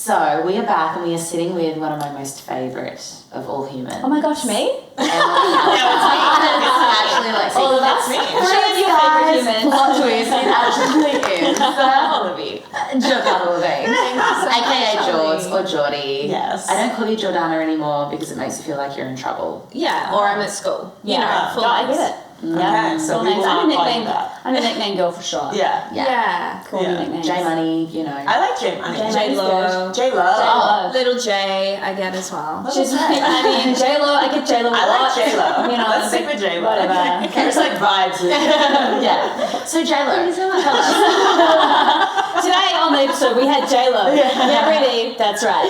So we are back and we are sitting with one of my most favourite of all humans. Oh my gosh, me? It's actually like all of us. me. Three of your favourite humans. Plot twist, it actually is Hollie Jordanna Levin, aka Jords or Geordie. Yes. I don't call you Jordanna anymore because it makes you feel like you're in trouble. Yeah, or I'm at school. You know, full I names. get it. Okay, so we will not call you that. I'm a nickname girl for sure. Yeah. Call me nicknames. J Money, you know. I like J Money. J-Lo. J-Lo. Little J, I get as well. She's I mean, J-Lo, I get J-Lo a lot. I like J-Lo. You know, Let's stick with J-Lo. Whatever. There's like vibes. Yeah. So J-Lo. Thank you so much. Today on the episode we had J-Lo. Get ready. That's right.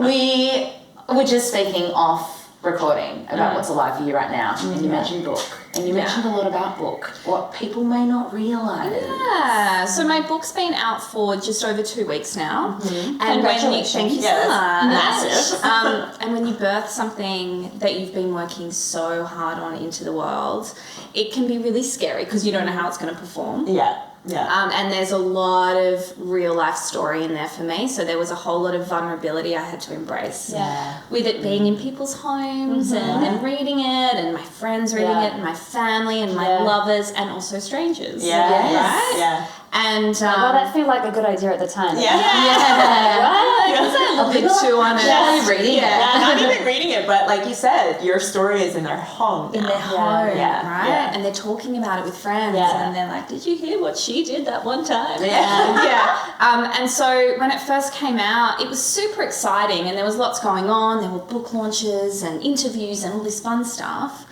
We were just speaking off recording about what's alive for you right now, and you mentioned book, and you mentioned a lot about book, what people may not realise. Yeah, so my book's been out for just over 2 weeks now. And Congratulations. thank you so Massive. much. And when you birth something that you've been working so hard on into the world, it can be really scary because you don't know how it's going to perform. Yeah. And there's a lot of real life story in there for me. So there was a whole lot of vulnerability I had to embrace. Yeah. With it being in people's homes and them reading it, and my friends reading it, and my family and my lovers, and also strangers. Yeah. And Well, that felt like a good idea at the time. Yeah. right? Was I a little bit too on it? Really reading it. Not even reading it, but like you said, your story is in their home. In now. their home, right? Yeah. And they're talking about it with friends, Yeah. and they're like, "Did you hear what she did that one time?" Yeah. And so when it first came out, it was super exciting, and there was lots going on. There were book launches and interviews and all this fun stuff.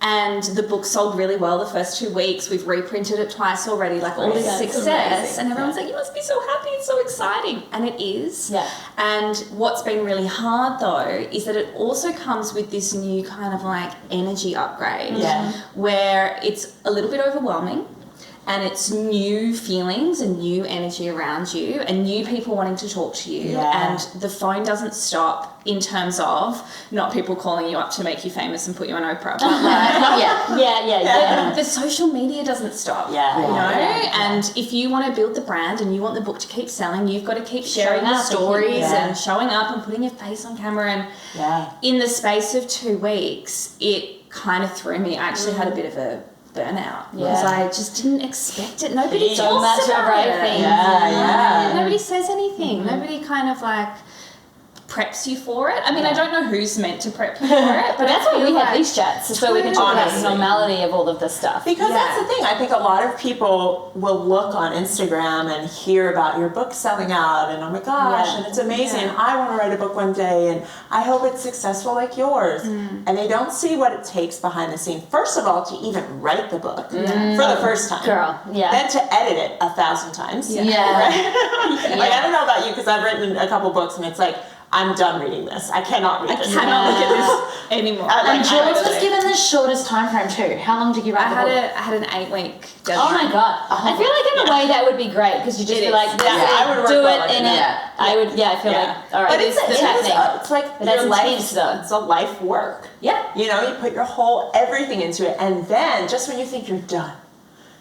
And the book sold really well the first 2 weeks. We've reprinted it twice already, like all this success. And everyone's like, "You must be so happy, it's so exciting." And it is. Yeah. And what's been really hard though is that it also comes with this new kind of like energy upgrade. Yeah. Where it's a little bit overwhelming. And it's new feelings and new energy around you and new people wanting to talk to you. Yeah. And the phone doesn't stop in terms of not people calling you up to make you famous and put you on Oprah. But like, the social media doesn't stop. Yeah. You know? Yeah. And if you want to build the brand and you want the book to keep selling, you've got to keep sharing the stories and showing up and putting your face on camera. And in the space of 2 weeks, it kind of threw me. I actually had a bit of a burnout because I just didn't expect it. Nobody So talks much of about it. everything. Nobody says anything. Nobody kind of like preps you for it. I mean, I don't know who's meant to prep you for it, But that's why we have these chats, so we can talk about the Honestly. normality of all of this stuff. Because that's the thing. I think a lot of people will look on Instagram and hear about your book selling out, and oh my gosh, and it's amazing. And I want to write a book one day, and I hope it's successful like yours. And they don't see what it takes behind the scenes. First of all, to even write the book for the first time, then to edit it 1,000 times. Right? Like, I don't know about you, because I've written a couple books, and it's like, I'm done reading this. I cannot read this. I cannot look at this anymore. And George was given the shortest time frame too. How long did you write the book? I had an 8-week Oh deadline. my god! I feel like in a way that would be great because you just It be is. like, this I would work do well it like in that. it. I would. I feel like all right. But it's happening. it's like But that's your life. intense, though. It's a life work. Yeah. You know, you put your whole everything into it, and then just when you think you're done,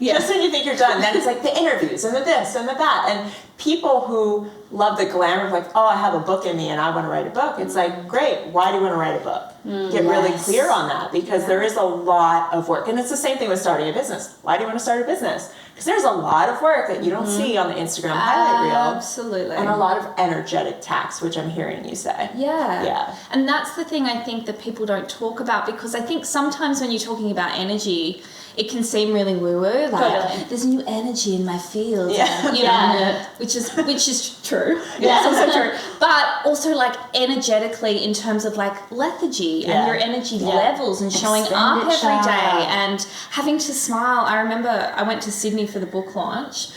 just when you think you're done, then it's like the interviews and the this and the that, and people who love the glamour of like, oh, I have a book in me and I want to write a book. It's like, great. Why do you want to write a book? Get really clear on that, because there is a lot of work, and it's the same thing with starting a business. Why do you want to start a business? Because there's a lot of work that you don't see on the Instagram highlight reel. Absolutely. And a lot of energetic tax, which I'm hearing you say. Yeah. And that's the thing I think that people don't talk about, because I think sometimes when you're talking about energy, it can seem really woo-woo, like there's new energy in my field, and, you know, which is true. It's also true. But also like energetically in terms of like lethargy and your energy levels and showing up every day and having to smile. I remember I went to Sydney for the book launch.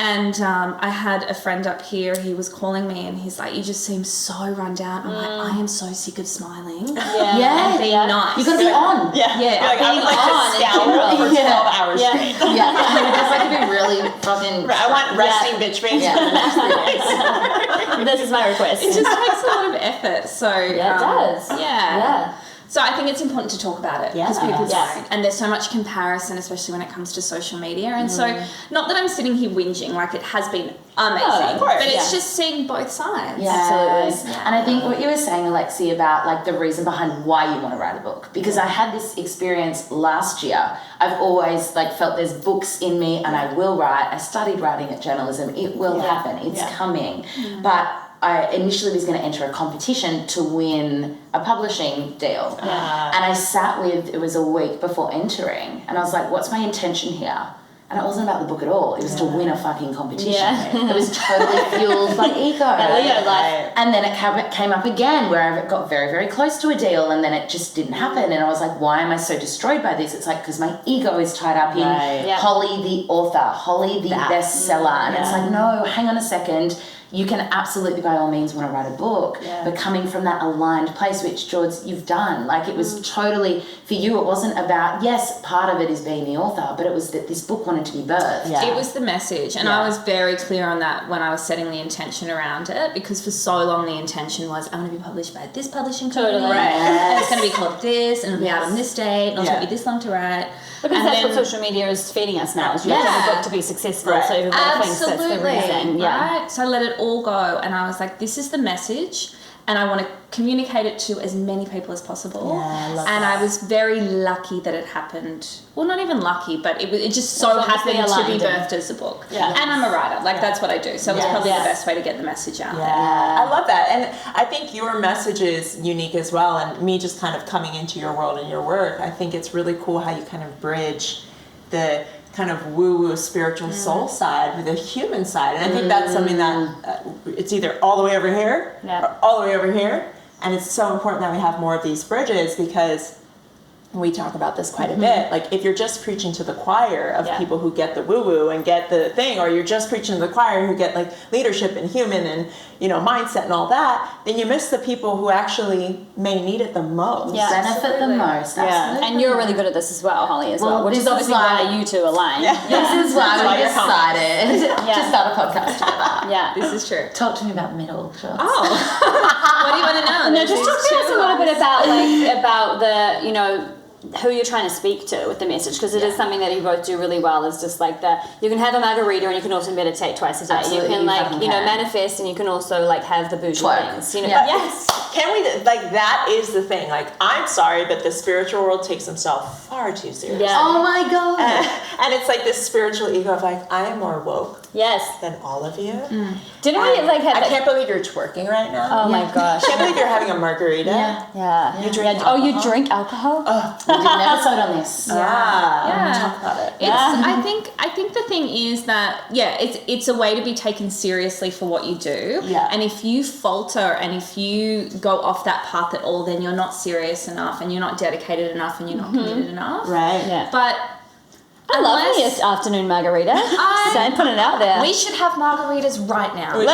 And I had a friend up here, he was calling me and he's like, "You just seem so run down." I'm like, "I am so sick of smiling." And being nice. You gotta be on. Like, I would like to scowl for 12 hours straight. I would just like to be really fucking. I want resting bitch face for the next 3 days. This is my request. It just takes a lot of effort. So it does. Yeah. So I think it's important to talk about it because people Yes. don't. And there's so much comparison, especially when it comes to social media. And so, not that I'm sitting here whinging, like it has been amazing, of course, but it's just seeing both sides. Yes. Absolutely. And I think what you were saying, Alexi, about like the reason behind why you want to write a book, because I had this experience last year. I've always like felt there's books in me and I will write. I studied writing at journalism. It will happen. It's coming. But I initially was going to enter a competition to win a publishing deal. And I sat with, it was a week before entering, and I was like, what's my intention here? And it wasn't about the book at all. It was to win a fucking competition. It was totally fueled by ego. And then it came up again where I got very, very close to a deal, and then it just didn't happen. And I was like, why am I so destroyed by this? It's like, because my ego is tied up in Hollie the author, Hollie the bestseller. And it's like, no, hang on a second. You can absolutely, by all means, want to write a book, but coming from that aligned place, which, George, you've done. Like, it was totally, for you, it wasn't about, yes, part of it is being the author, but it was that this book wanted to be birthed. It was the message, and I was very clear on that when I was setting the intention around it, because for so long the intention was, I'm going to be published by this publishing company, and it's going to be called this, and it'll be out on this date, and it'll take me this long to write. Because that's what social media is feeding us now, is you have to have a book to be successful, so everybody thinks that's the reason. Right? So I let it all go, and I was like, this is the message, and I want to communicate it to as many people as possible. I was very lucky that it happened. Well, not even lucky, but it just so happened to be birthed as a book. And I'm a writer, like that's what I do, so it's probably the best way to get the message out there. I love that. And I think your message is unique as well, and me just kind of coming into your world and your work, I think it's really cool how you kind of bridge the kind of woo-woo spiritual soul side with the human side. And I think that's something that it's either all the way over here or all the way over here. And it's so important that we have more of these bridges, because we talk about this quite a bit. Like, if you're just preaching to the choir of people who get the woo-woo and get the thing, or you're just preaching to the choir who get like leadership and human and, you know, mindset and all that, then you miss the people who actually may need it the most. Benefit the most. Absolutely. And you're really good at this as well, Hollie, as well, which is obviously why you two align. This is why we decided to start a podcast together. This is true. Talk to me about middle, Jules. What do you want to know? No, just talk to us a little bit about the, you know, who you're trying to speak to with the message, because it is something that you both do really well, is just like you can have a margarita and you can also meditate twice a day. Absolutely, you can manifest, and you can also like have the bougie things, you know. Can we, like, that is the thing, like, I'm sorry, but the spiritual world takes himself far too seriously. Oh my God. And it's like this spiritual ego of like, I am more woke than all of you. Didn't we like have I can't believe you're twerking right now. Oh my gosh. I can't believe you're having a margarita. You drink alcohol? alcohol? You drink alcohol? We did an episode on this. Talk about it. I think the thing is that it's a way to be taken seriously for what you do. And if you falter and if you go off that path at all, then you're not serious enough, and you're not dedicated enough, and you're not committed enough. But I love the afternoon margarita. So putting it out there. We should have margaritas right now. We should.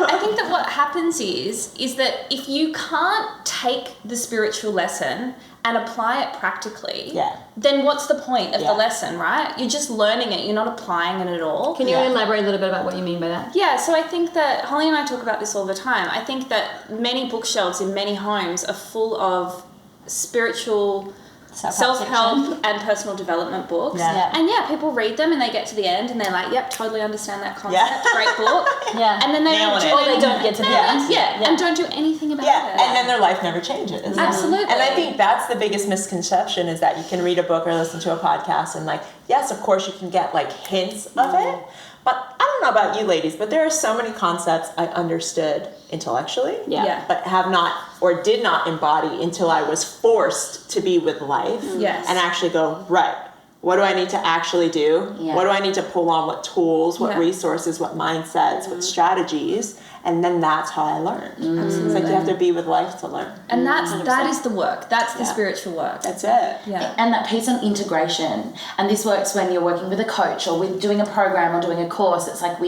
I think that what happens is that if you can't take the spiritual lesson and apply it practically, then what's the point of the lesson, right? You're just learning it. You're not applying it at all. Can you elaborate a little bit about what you mean by that? Yeah, so I think that Hollie and I talk about this all the time. I think that many bookshelves in many homes are full of spiritual self-help and personal development books. And people read them and they get to the end and they're like, yep, totally understand that concept. Great book. And then they don't get to the end. And don't do anything about it. And then their life never changes. Absolutely. And I think that's the biggest misconception, is that you can read a book or listen to a podcast and, like, yes, of course you can get like hints of it. But I don't know about you ladies, but there are so many concepts I understood intellectually, but have not or did not embody until I was forced to be with life and actually go, right, what do I need to actually do? What do I need to pull on? What tools, what resources, what mindsets, what strategies? And then that's how I learned. It's like you have to be with life to learn. And that is the work. That's the spiritual work. That's it. And that piece on integration. And this works when you're working with a coach or with doing a program or doing a course. It's like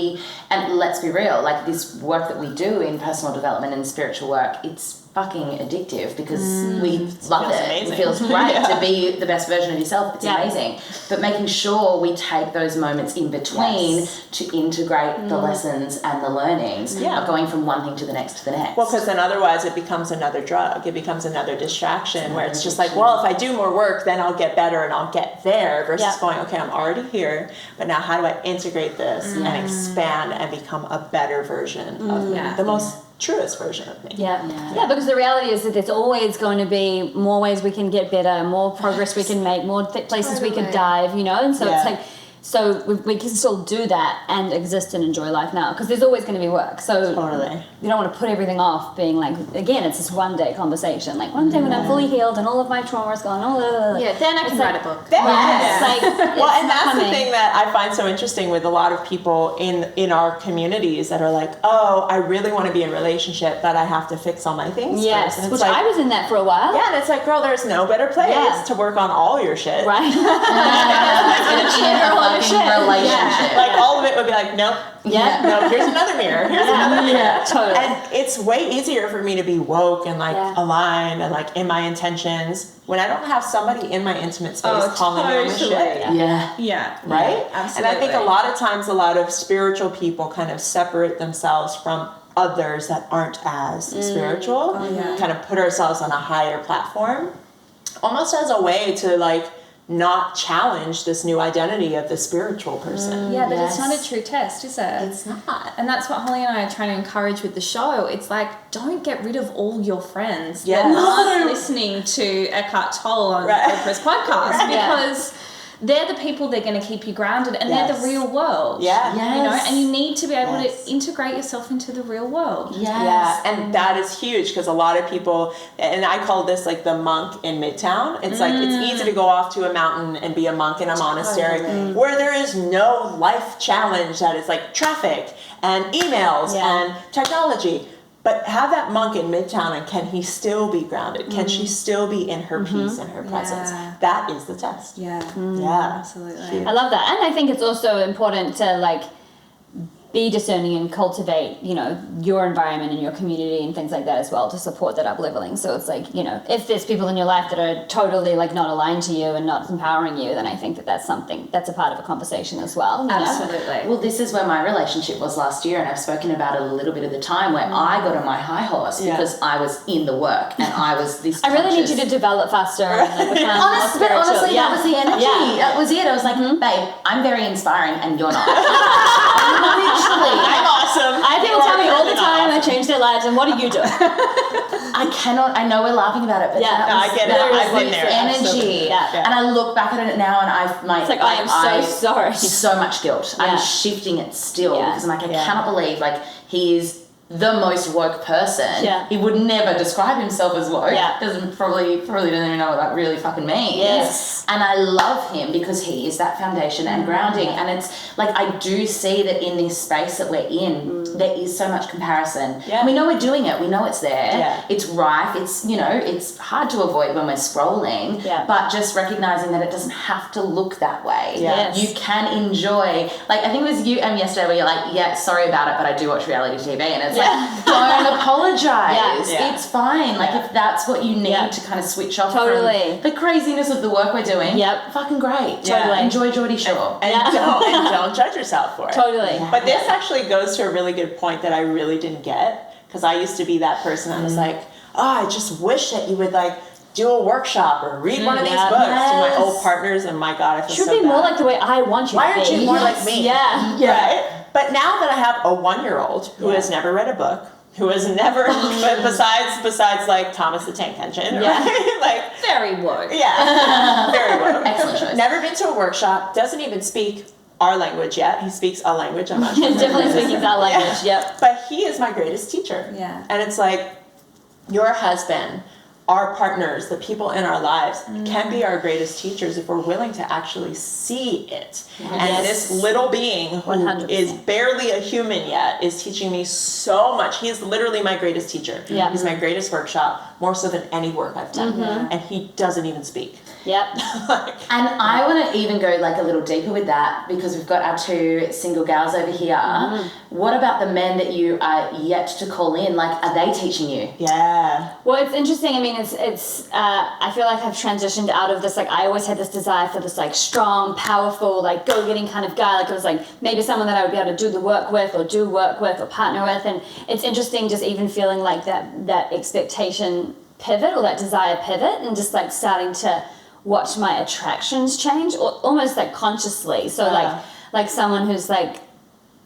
and let's be real, like this work that we do in personal development and spiritual work, it's fucking addictive because we love feels it. amazing. It feels great to be the best version of yourself. It's Yeah. amazing. But making sure we take those moments in between to integrate the lessons and the learnings, not going from one thing to the next to the next. Well, because then otherwise it becomes another drug. It becomes another distraction where it's just like, well, if I do more work, then I'll get better and I'll get there versus going, okay, I'm already here, but now how do I integrate this and expand and become a better version of me, the most truest version of me. Yeah, because the reality is that there's always going to be more ways we can get better, more progress we can make, more places we could dive, you know, and so it's like, so we can still do that and exist and enjoy life now because there's always going to be work. So you don't want to put everything off being like, again, it's this one day conversation. Like one day when I'm fully healed and all of my trauma is gone, then I can write a book. Well, and that's the thing that I find so interesting with a lot of people in our communities that are like, oh, I really want to be in a relationship, but I have to fix all my things first. And it's which like, I was in that for a while. Yeah, and it's like, girl, there's no better place to work on all your shit. Right. Relationship. Like all of it would be like, nope. Yeah. No, here's another mirror. Here's another mirror. Yeah, totally. And it's way easier for me to be woke and like aligned and like in my intentions when I don't have somebody in my intimate space calling me on the shit. Yeah. Right? Absolutely. And I think a lot of times a lot of spiritual people kind of separate themselves from others that aren't as spiritual. Kind of put ourselves on a higher platform. Almost as a way to like not challenge this new identity of the spiritual person. Yeah, but it's not a true test, is it? It's not. And that's what Hollie and I are trying to encourage with the show. It's like, don't get rid of all your friends Yes. that aren't listening to Eckhart Tolle on Oprah's podcast because they're the people that are going to keep you grounded and they're the real world. Yeah. You know, and you need to be able to integrate yourself into the real world. Yeah, and that is huge because a lot of people, and I call this like the monk in Midtown. It's like it's easy to go off to a mountain and be a monk in a monastery where there is no life challenge that is like traffic and emails and technology. But have that monk in Midtown, and can he still be grounded? Can she still be in her peace and her presence? That is the test. Yeah, absolutely. I love that. And I think it's also important to like be discerning and cultivate, you know, your environment and your community and things like that as well to support that up-leveling. So it's like, you know, if there's people in your life that are totally like not aligned to you and not empowering you, then I think that that's something that's a part of a conversation as well. You know? Absolutely. Well, this is where my relationship was last year, and I've spoken about it a little bit at the time where I got on my high horse because I was in the work and I was this I really need you to develop faster. And, like, become more spiritual. Honestly, that was the energy. That was it. I was like, babe, I'm very inspiring and you're not. Literally. I'm awesome. I have people tell me all the time I change their lives, and what do you do? I cannot. I know we're laughing about it, but I get it. I've been there. Energy, and I look back at it now, and It's like I am so sorry. So much guilt. I'm shifting it still because I'm like, I cannot believe like he is the most woke person. Yeah. He would never describe himself as woke. Yeah. Doesn't probably doesn't even know what that really fucking means. Yes. And I love him because he is that foundation and grounding. And it's like I do see that in this space that we're in, there is so much comparison. Yeah. And we know we're doing it. We know it's there. Yeah. It's rife. It's, you know, it's hard to avoid when we're scrolling. Yeah. But just recognizing that it doesn't have to look that way. Yeah. You can enjoy, like I think it was you yesterday where you're like, yeah, sorry about it, but I do watch reality TV, and it's like, don't apologize. It's fine. Like if that's what you need to kind of switch off from the craziness of the work we're doing. Fucking great. Totally. Enjoy Geordie Shore. And don't judge yourself for it. Totally. But this actually goes to a really good point that I really didn't get, because I used to be that person that was like, oh, I just wish that you would like do a workshop or read one of these books to my old partners, and my God, I feel Should so be more bad. like the way I want you Why to be. aren't you more like me? Yeah. Right? But now that I have a 1-year-old who has never read a book, who has never, besides like Thomas the Tank Engine, right? Like Very woke. Yeah, very woke. Excellent choice. Never been to a workshop, doesn't even speak our language yet. He speaks a language, I'm not sure. Definitely speaking that language, yep. But he is my greatest teacher. Yeah. And it's like, your husband, our partners, the people in our lives can be our greatest teachers if we're willing to actually see it. And this little being who 100%. is barely a human yet is teaching me so much. He is literally my greatest teacher. Yeah. He's my greatest workshop, more so than any work I've done. And he doesn't even speak. Yep. And I want to even go like a little deeper with that, because we've got our 2 single gals over here. What about the men that you are yet to call in? Like, are they teaching you? Yeah. Well, it's interesting. I mean, it's I feel like I've transitioned out of this, like, I always had this desire for this, like, strong, powerful, like, go-getting kind of guy. Like, it was like maybe someone that I would be able to do the work with or partner with. And it's interesting just even feeling like that expectation pivot, or that desire pivot, and just like starting to watch my attractions change, or almost like consciously. So like someone who's like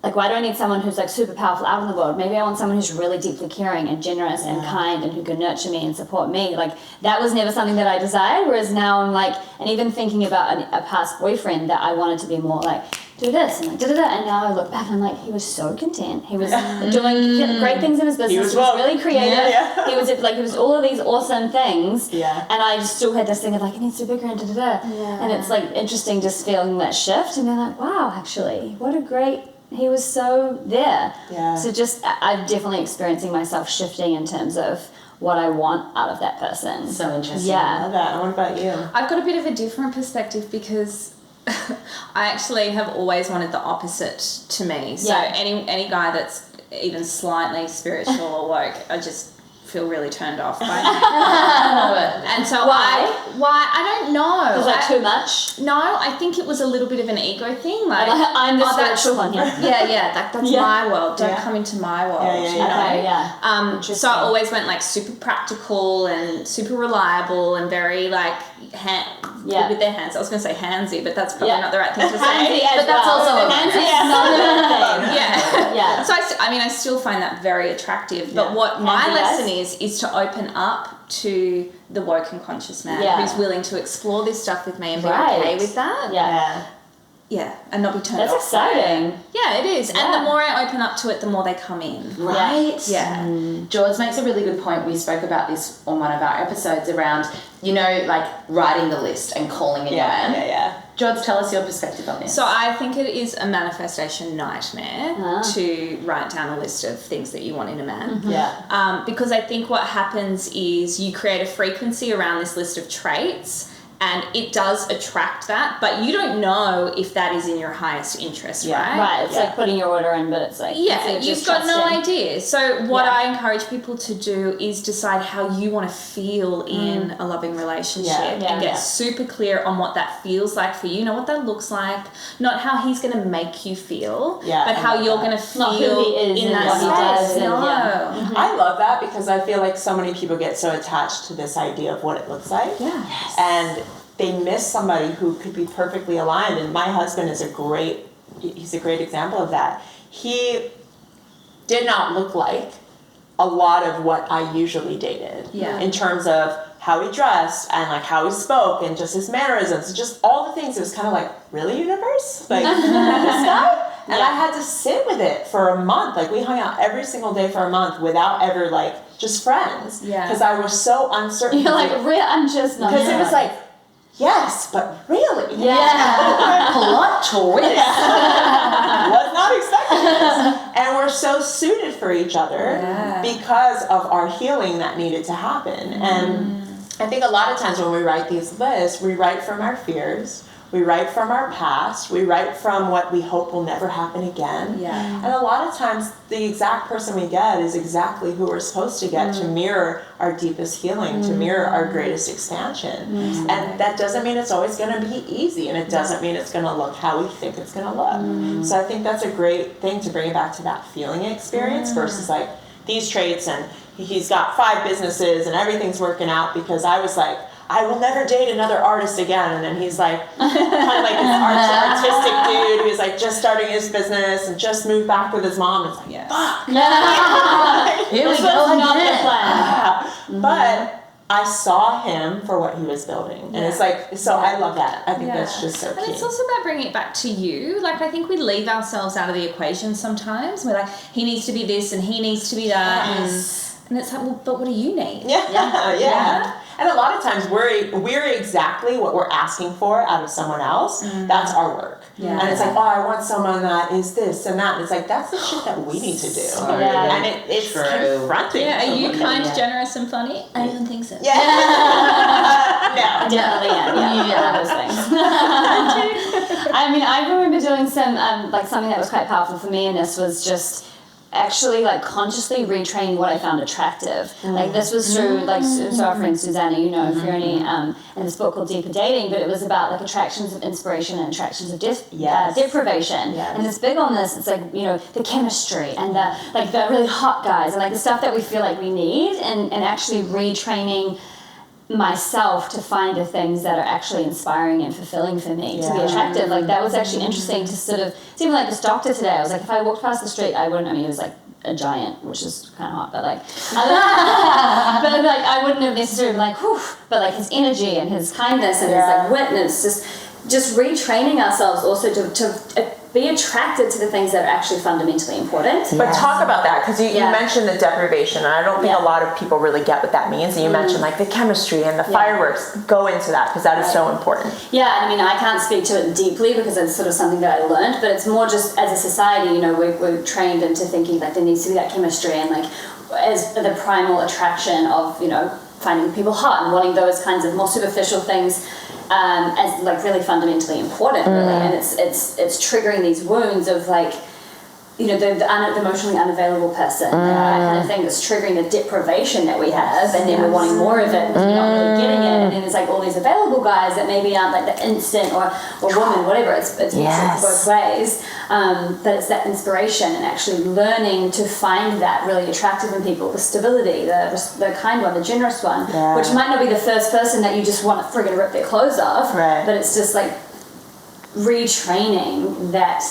why do I need someone who's like super powerful out in the world? Maybe I want someone who's really deeply caring and generous and kind, and who can nurture me and support me. Like, that was never something that I desired, whereas now I'm like, and even thinking about a past boyfriend that I wanted to be more like, do this and like da-da-da, and now I look back and I'm like, he was so content. He was doing great things in his business. He was really creative. He was like, it was all of these awesome things. Yeah. And I still had this thing of like, it needs to be bigger and da-da-da. Yeah. And it's like interesting just feeling that shift, and then like, wow, actually, what a great. He was so there. Yeah. So just, I'm definitely experiencing myself shifting in terms of what I want out of that person. So interesting. Yeah. I love that. What about you? I've got a bit of a different perspective, because I actually have always wanted the opposite to me. So any guy that's even slightly spiritual or woke, I just feel really turned off by him. And so why? I don't know. It was like too much? No, I think it was a little bit of an ego thing. Like, I'm the spiritual one here. That's my world. Don't come into my world. So I always went like super practical and super reliable and very like good with their hands. I was going to say handsy, but that's probably not the right thing to say. But that's also handsy. Not a thing. Yeah. So I still find that very attractive. But what my lesson is to open up to the woke and conscious man who's willing to explore this stuff with me and be okay with that. Yeah, and not be turned off. That's exciting. Yeah, it is. Yeah. And the more I open up to it, the more they come in. Right? Yeah. George makes a really good point. We spoke about this on one of our episodes around, like writing the list and calling in your man. Yeah. George, tell us your perspective on this. So I think it is a manifestation nightmare to write down a list of things that you want in a man. Mm-hmm. Yeah. Because I think what happens is you create a frequency around this list of traits, and it does attract that, but you don't know if that is in your highest interest, right? Right, it's like putting your order in, but it's like... you've got no idea. So what I encourage people to do is decide how you want to feel in a loving relationship and get super clear on what that feels like for you. Know what that looks like, not how he's going to make you feel, but how you're going to feel not who he is in and that what he space. does. I love that, because I feel like so many people get so attached to this idea of what it looks like. Yeah. Yes. And they miss somebody who could be perfectly aligned. And my husband is he's a great example of that. He did not look like a lot of what I usually dated in terms of how he dressed and like how he spoke and just his mannerisms, just all the things. It was kind of like, really, universe? Like, this guy? And I had to sit with it for a month. Like, we hung out every single day for a month without ever like just friends. Yeah. Because I was so uncertain. You're like, I'm just not. Because it was like, yes, but really? Yeah. Plot twist. Was not expecting this. And we're so suited for each other because of our healing that needed to happen. And I think a lot of times when we write these lists, we write from our fears. We write from our past. We write from what we hope will never happen again. Yeah. And a lot of times the exact person we get is exactly who we're supposed to get to mirror our deepest healing, to mirror our greatest expansion. And that doesn't mean it's always going to be easy, and it doesn't mean it's going to look how we think it's going to look. So I think that's a great thing to bring it back to that feeling experience versus like these traits, and he's got 5 businesses and everything's working out, because I was like, I will never date another artist again. And then he's like, kind of like this artistic dude who's like just starting his business and just moved back with his mom. It's like, fuck. Here we go again. But I saw him for what he was building. And it's like, so I love that. I think that's just so key. And it's also about bringing it back to you. Like, I think we leave ourselves out of the equation sometimes. We're like, he needs to be this and he needs to be that. And it's like, well, but what do you need? Yeah. And a lot of times we're exactly what we're asking for out of someone else. That's our work. And it's like, oh, I want someone that is this and that. And it's like, that's the shit that we need to do. And it's confronting. Yeah, are you kind, generous, and funny? I don't think so. Yeah. No. Definitely yeah, those things. I mean, I remember doing some, like something that was quite powerful for me in this was just actually like consciously retrain what I found attractive. Like this was through like so our friend Susanna, you know, Fiona, and this book called Deeper Dating, but it was about like attractions of inspiration and attractions of deprivation. And it's big on this. It's like, you know, the chemistry and the like the really hot guys and like the stuff that we feel like we need, and actually retraining myself to find the things that are actually inspiring and fulfilling for me to be attractive. Like that was actually interesting to sort of, it's even like this doctor today, I was like, if I walked past the street, I wouldn't, I mean, he was like a giant, which is kind of hot, but like, but like I wouldn't have necessarily been like, whew, but like his energy and his kindness and his like wit, and it's just retraining ourselves also to be attracted to the things that are actually fundamentally important. But talk about that, because you mentioned the deprivation, and I don't think a lot of people really get what that means. And you mentioned like the chemistry and the fireworks. Go into that, because that is so important. Yeah, and I mean, I can't speak to it deeply because it's sort of something that I learned, but it's more just as a society, you know, we're trained into thinking like there needs to be that chemistry and like as the primal attraction of, you know, finding people hot and wanting those kinds of more superficial things as like really fundamentally important, really, and it's triggering these wounds of like, you know, the emotionally unavailable person, that kind of thing that's triggering the deprivation that we have, and then we're wanting more of it because we're not really getting it, and then there's like all these available guys that maybe aren't like the instant or woman, whatever, it's both ways, but it's that inspiration and actually learning to find that really attractive in people, the stability, the kind one, the generous one, which might not be the first person that you just want to friggin' rip their clothes off, but it's just like retraining that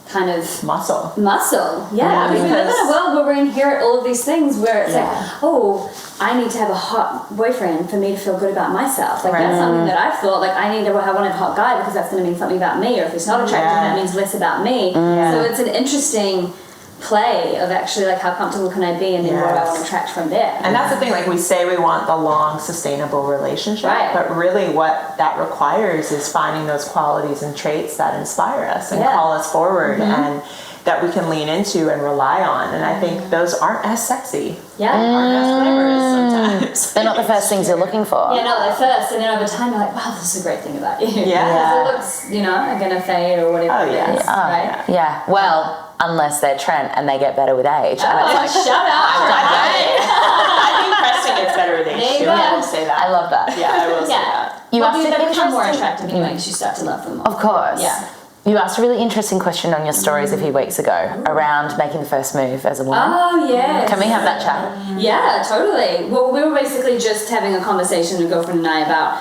kind of muscle, because we live in a world where we inherit all of these things where it's like, oh, I need to have a hot boyfriend for me to feel good about myself. Like that's something that I thought, like I wanted a hot guy because that's going to mean something about me, or if he's not attractive, that means less about me. So it's an interesting play of actually like how comfortable can I be, and then what do I want to attract from there. And that's the thing, like we say we want the long sustainable relationship, but really what that requires is finding those qualities and traits that inspire us and call us forward, and that we can lean into and rely on. And I think those aren't as sexy, aren't as glamorous sometimes. They're not the first things you're looking for. Yeah, not at first, and then over time you're like, wow, this is a great thing about you. Because it looks, you know, gonna fade or whatever it is, right? Yeah, well, unless they're Trent and they get better with age. And it's like, shut up. I think Preston gets better with age too. I will say that. I love that. Yeah, I will say that. You become more attractive anyway because you start to love them more. Of course. Yeah. You asked a really interesting question on your stories a few weeks ago around making the first move as a woman. Oh, yes. Can we have that chat? Yeah, totally. Well, we were basically just having a conversation, my girlfriend and I,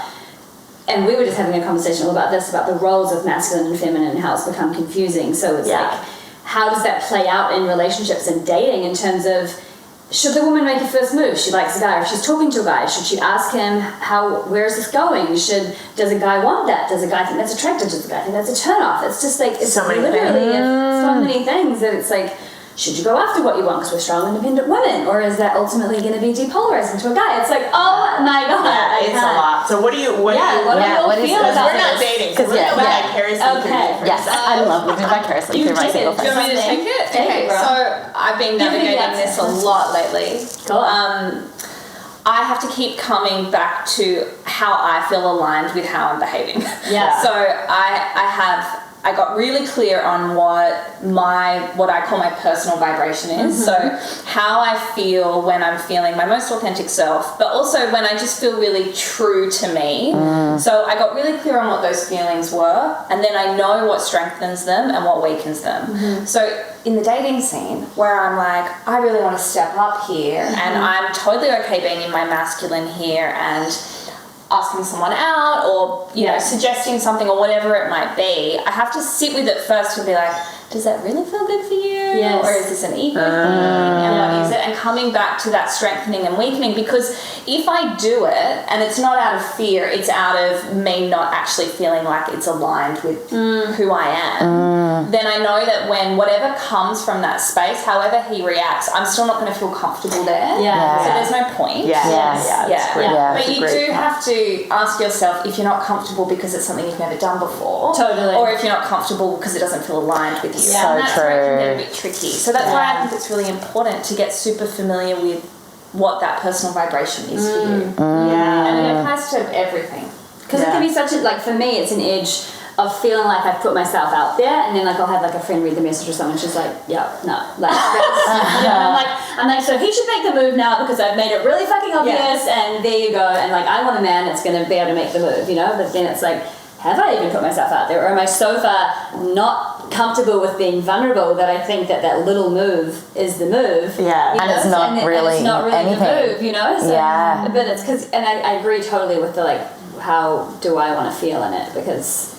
and we were just having a conversation all about this, about the roles of masculine and feminine and how it's become confusing. So it's like, how does that play out in relationships and dating in terms of, should the woman make a first move? She likes a guy, or if she's talking to a guy, should she ask him, where is this going? Does a guy want that? Does a guy think that's attractive? Does a guy think that's a turn off? It's just like, it's so many things that it's like, should you go after what you want because we're strong, independent women? Or is that ultimately going to be depolarizing to a guy? It's like, oh my God. Yeah, it's a lot. So what do you feel about we're not dating. Because we're vicariously Yes, I love living vicariously through my single friends. Do you want me to take it? Okay, so I've been navigating this a lot lately. Cool. I have to keep coming back to how I feel aligned with how I'm behaving. Yeah. So I got really clear on what I call my personal vibration is. So how I feel when I'm feeling my most authentic self, but also when I just feel really true to me. So I got really clear on what those feelings were, and then I know what strengthens them and what weakens them. So in the dating scene where I'm like, I really want to step up here, and I'm totally okay being in my masculine here and asking someone out or, you know, suggesting something or whatever it might be, I have to sit with it first and be like, does that really feel good for you? Yes. Or is this an ego thing? And what is it? And coming back to that strengthening and weakening, because if I do it and it's not out of fear, it's out of me not actually feeling like it's aligned with who I am, then I know that when whatever comes from that space, however he reacts, I'm still not going to feel comfortable there. So there's no point. But you do have to ask yourself if you're not comfortable because it's something you've never done before. Totally. Or if you're not comfortable because it doesn't feel aligned with you. So and that's true. where it can get a bit tricky. So that's why I think it's really important to get super familiar with what that personal vibration is for you. And it applies to everything. Because it can be such a, like, for me, it's an edge of feeling like I've put myself out there, and then like I'll have like a friend read the message or something, she's like, yeah, no, like, that's, you know, I'm like, so he should make the move now because I've made it really fucking obvious, and there you go, and like I want a man that's going to be able to make the move, you know, but then it's like, have I even put myself out there, or am I so far not comfortable with being vulnerable that I think that that little move is the move? Yeah, you and know? it's not and really it's not really anything. the move, you know? So, Yeah. But it's because, and I agree totally with the like, how do I want to feel in it? Because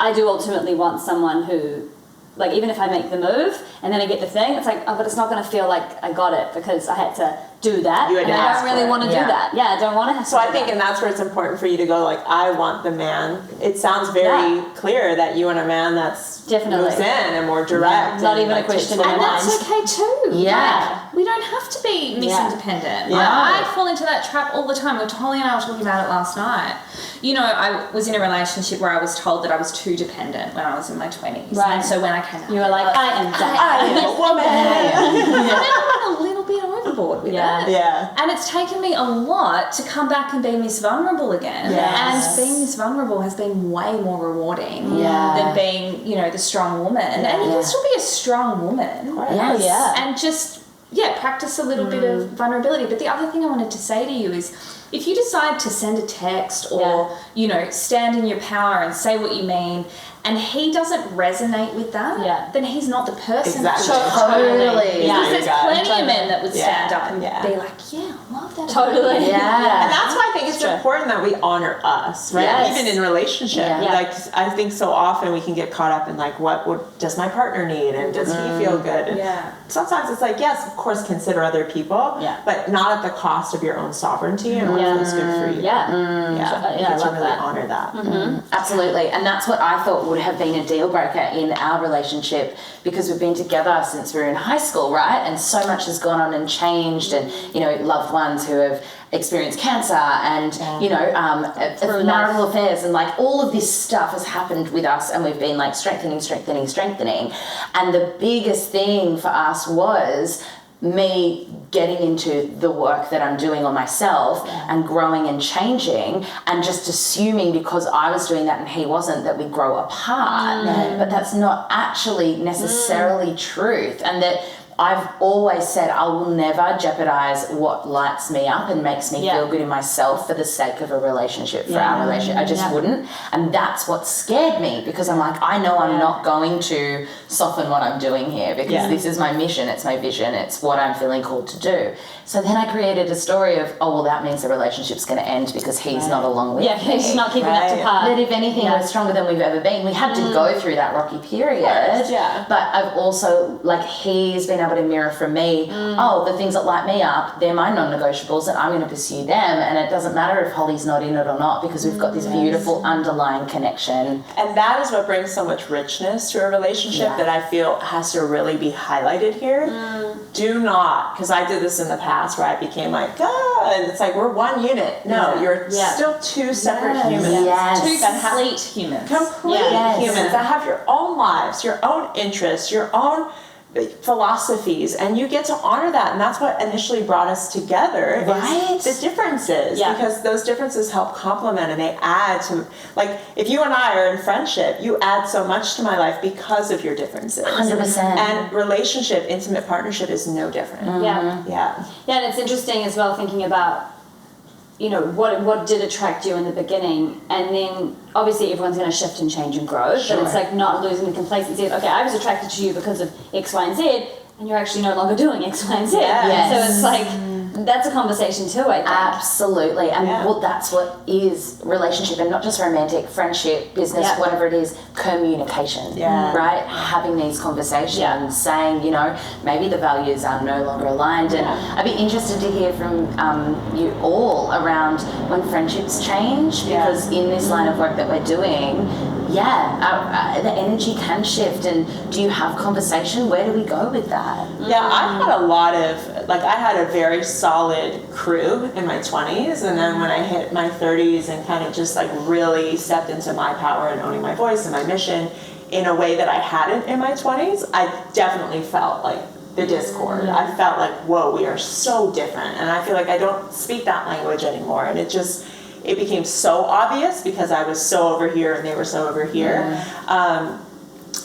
I do ultimately want someone who, like, even if I make the move and then I get the thing, it's like, oh, but it's not going to feel like I got it because I had to do that. You had to and I ask don't really for it. want to do that. Yeah, I don't want to have to So I do think, that. and that's where it's important for you to go, like, I want the man. It sounds very clear that you want a man that's Definitely. moves in and more direct. Not and, even a like, question takes in And my control. that's okay too. Yeah. Like, we don't have to be Miss Yeah. Independent. Yeah. I fall into that trap all the time. Hollie and I were talking about it last night. You know, I was in a relationship where I was told that I was too dependent when I was in my 20s. Right. And so when I came out, You were like, I am done. I am a woman. and then I went a little bit overboard with it. Yeah. And it's taken me a lot to come back and be Miss Vulnerable again. Yes. And being Miss Vulnerable has been way more rewarding Yeah. than being, you know, the strong woman. And you can still be a strong woman. Yes. Yeah. And just, practice a little bit of vulnerability. But the other thing I wanted to say to you is, if you decide to send a text or, you know, stand in your power and say what you mean, and he doesn't resonate with that, then he's not the person. Exactly. Totally. Because there's Yeah. plenty of men that would stand up and Yeah. be like, yeah, I love that. Totally. Yeah. And that's why I think it's important that we honor us, right? Yes. Even in relationship. Yeah. Like, I think so often we can get caught up in like, what does my partner need, and does he feel good? And sometimes it's like, yes, of course, consider other people, but not at the cost of your own sovereignty and what feels good for you. Yeah. I think I it's to love really that. honor that. Absolutely, and that's what I thought would have been a deal breaker in our relationship, because we've been together since we were in high school, right? And so much has gone on and changed, and you know, loved ones who have experienced cancer, and you know, marital affairs, and like all of this stuff has happened with us, and we've been like strengthening. And the biggest thing for us was me getting into the work that I'm doing on myself and growing and changing, and just assuming because I was doing that and he wasn't, that we'd grow apart. But that's not actually necessarily truth, and that I've always said I will never jeopardize what lights me up and makes me feel good in myself for the sake of a relationship, for our relationship. I just wouldn't. And that's what scared me, because I'm like, I know I'm not going to soften what I'm doing here, because this is my mission, it's my vision, it's what I'm feeling called to do. So then I created a story of, oh, well, that means the relationship's going to end because he's not along with me. He's not keeping up to par. That if anything, we're stronger than we've ever been. We had to go through that rocky period. But I've also, like, he's been able to mirror from me, oh, the things that light me up, they're my non-negotiables, and I'm going to pursue them. And it doesn't matter if Hollie's not in it or not, because we've got this beautiful underlying connection. And that is what brings so much richness to a relationship that I feel has to really be highlighted here. Do not, because I did this in the past where I became like, and it's like, we're one unit. No, you're still two separate humans. Two complete humans. Complete humans that have your own lives, your own interests, your own philosophies, and you get to honor that. And that's what initially brought us together, is the differences, because those differences help complement and they add to, like, if you and I are in friendship, you add so much to my life because of your differences. 100%. And relationship, intimate partnership is no different. Yeah, and it's interesting as well, thinking about, you know, what did attract you in the beginning, and then obviously everyone's going to shift and change and grow, but it's like not losing the complacency of, okay, I was attracted to you because of X, Y, and Z, and you're actually no longer doing X, Y, and Z. So it's like that's a conversation too, I think. Absolutely. And well, that's what is relationship, and not just romantic, friendship, business, whatever it is, communication. Yeah. Right? Having these conversations, saying, you know, maybe the values are no longer aligned. And I'd be interested to hear from you all around when friendships change, because in this line of work that we're doing, the energy can shift. And do you have conversation? Where do we go with that? Yeah, I had a lot of, I had a very solid crew in my 20s, and then when I hit my 30s and kind of just really stepped into my power and owning my voice and my mission in a way that I hadn't in my 20s, I definitely felt the discord. I felt whoa, we are so different, and I feel like I don't speak that language anymore, and it became so obvious because I was so over here and they were so over here.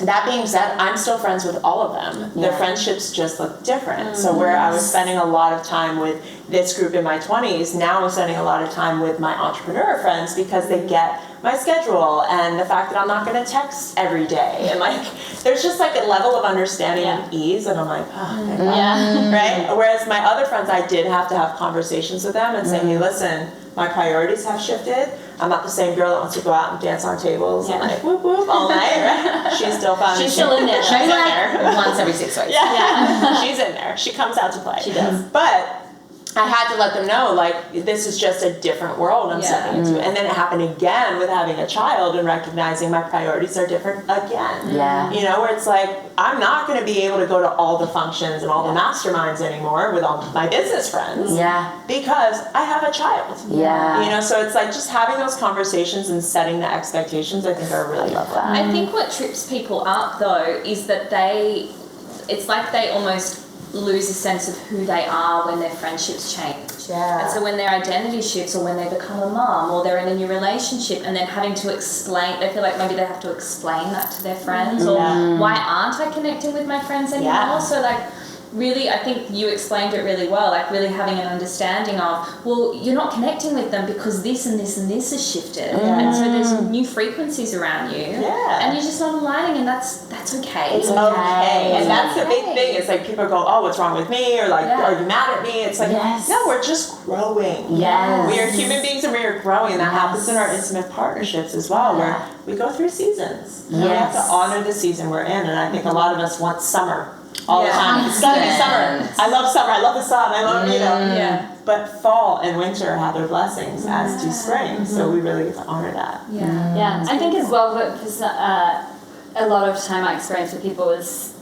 That being said, I'm still friends with all of them. Their friendships just look different. So where I was spending a lot of time with this group in my 20s, now I'm spending a lot of time with my entrepreneur friends because they get my schedule and the fact that I'm not going to text every day. And there's just a level of understanding and ease, and I'm right? Whereas my other friends, I did have to have conversations with them and say, hey, listen, my priorities have shifted. I'm not the same girl that wants to go out and dance on tables and whoop whoop all night, right? She's still fun. She's still in there. She's in there once every 6 weeks. She's in there. She comes out to play. She does. But I had to let them know, this is just a different world I'm stepping into. And then it happened again with having a child and recognizing my priorities are different again. Yeah. You know, where it's I'm not going to be able to go to all the functions and all the masterminds anymore with all my business friends. Yeah. Because I have a child. Yeah. You know, so it's just having those conversations and setting the expectations, I think are really lovely. I think what trips people up though is that it's like they almost lose a sense of who they are when their friendships change. Yeah. And so when their identity shifts, or when they become a mom, or they're in a new relationship, and then having to explain, they feel like maybe they have to explain that to their friends, or why aren't I connecting with my friends anymore? Yeah. So really, I think you explained it really well, really having an understanding of, well, you're not connecting with them because this and this and this has shifted. And so there's new frequencies around you. Yeah. And you're just not aligning, and that's okay. It's okay. And that's the big thing. It's people go, oh, what's wrong with me? Or are you mad at me? It's no, we're just growing. Yes. We are human beings and we are growing. And that happens in our intimate partnerships as well, where we go through seasons. And we have to honor the season we're in. And I think a lot of us want summer all the time. It's gotta be summer. I love summer. I love the sun. I love, But fall and winter have their blessings, as do spring. So we really get to honor that. Yeah. I think as well, because a lot of time I experience with people is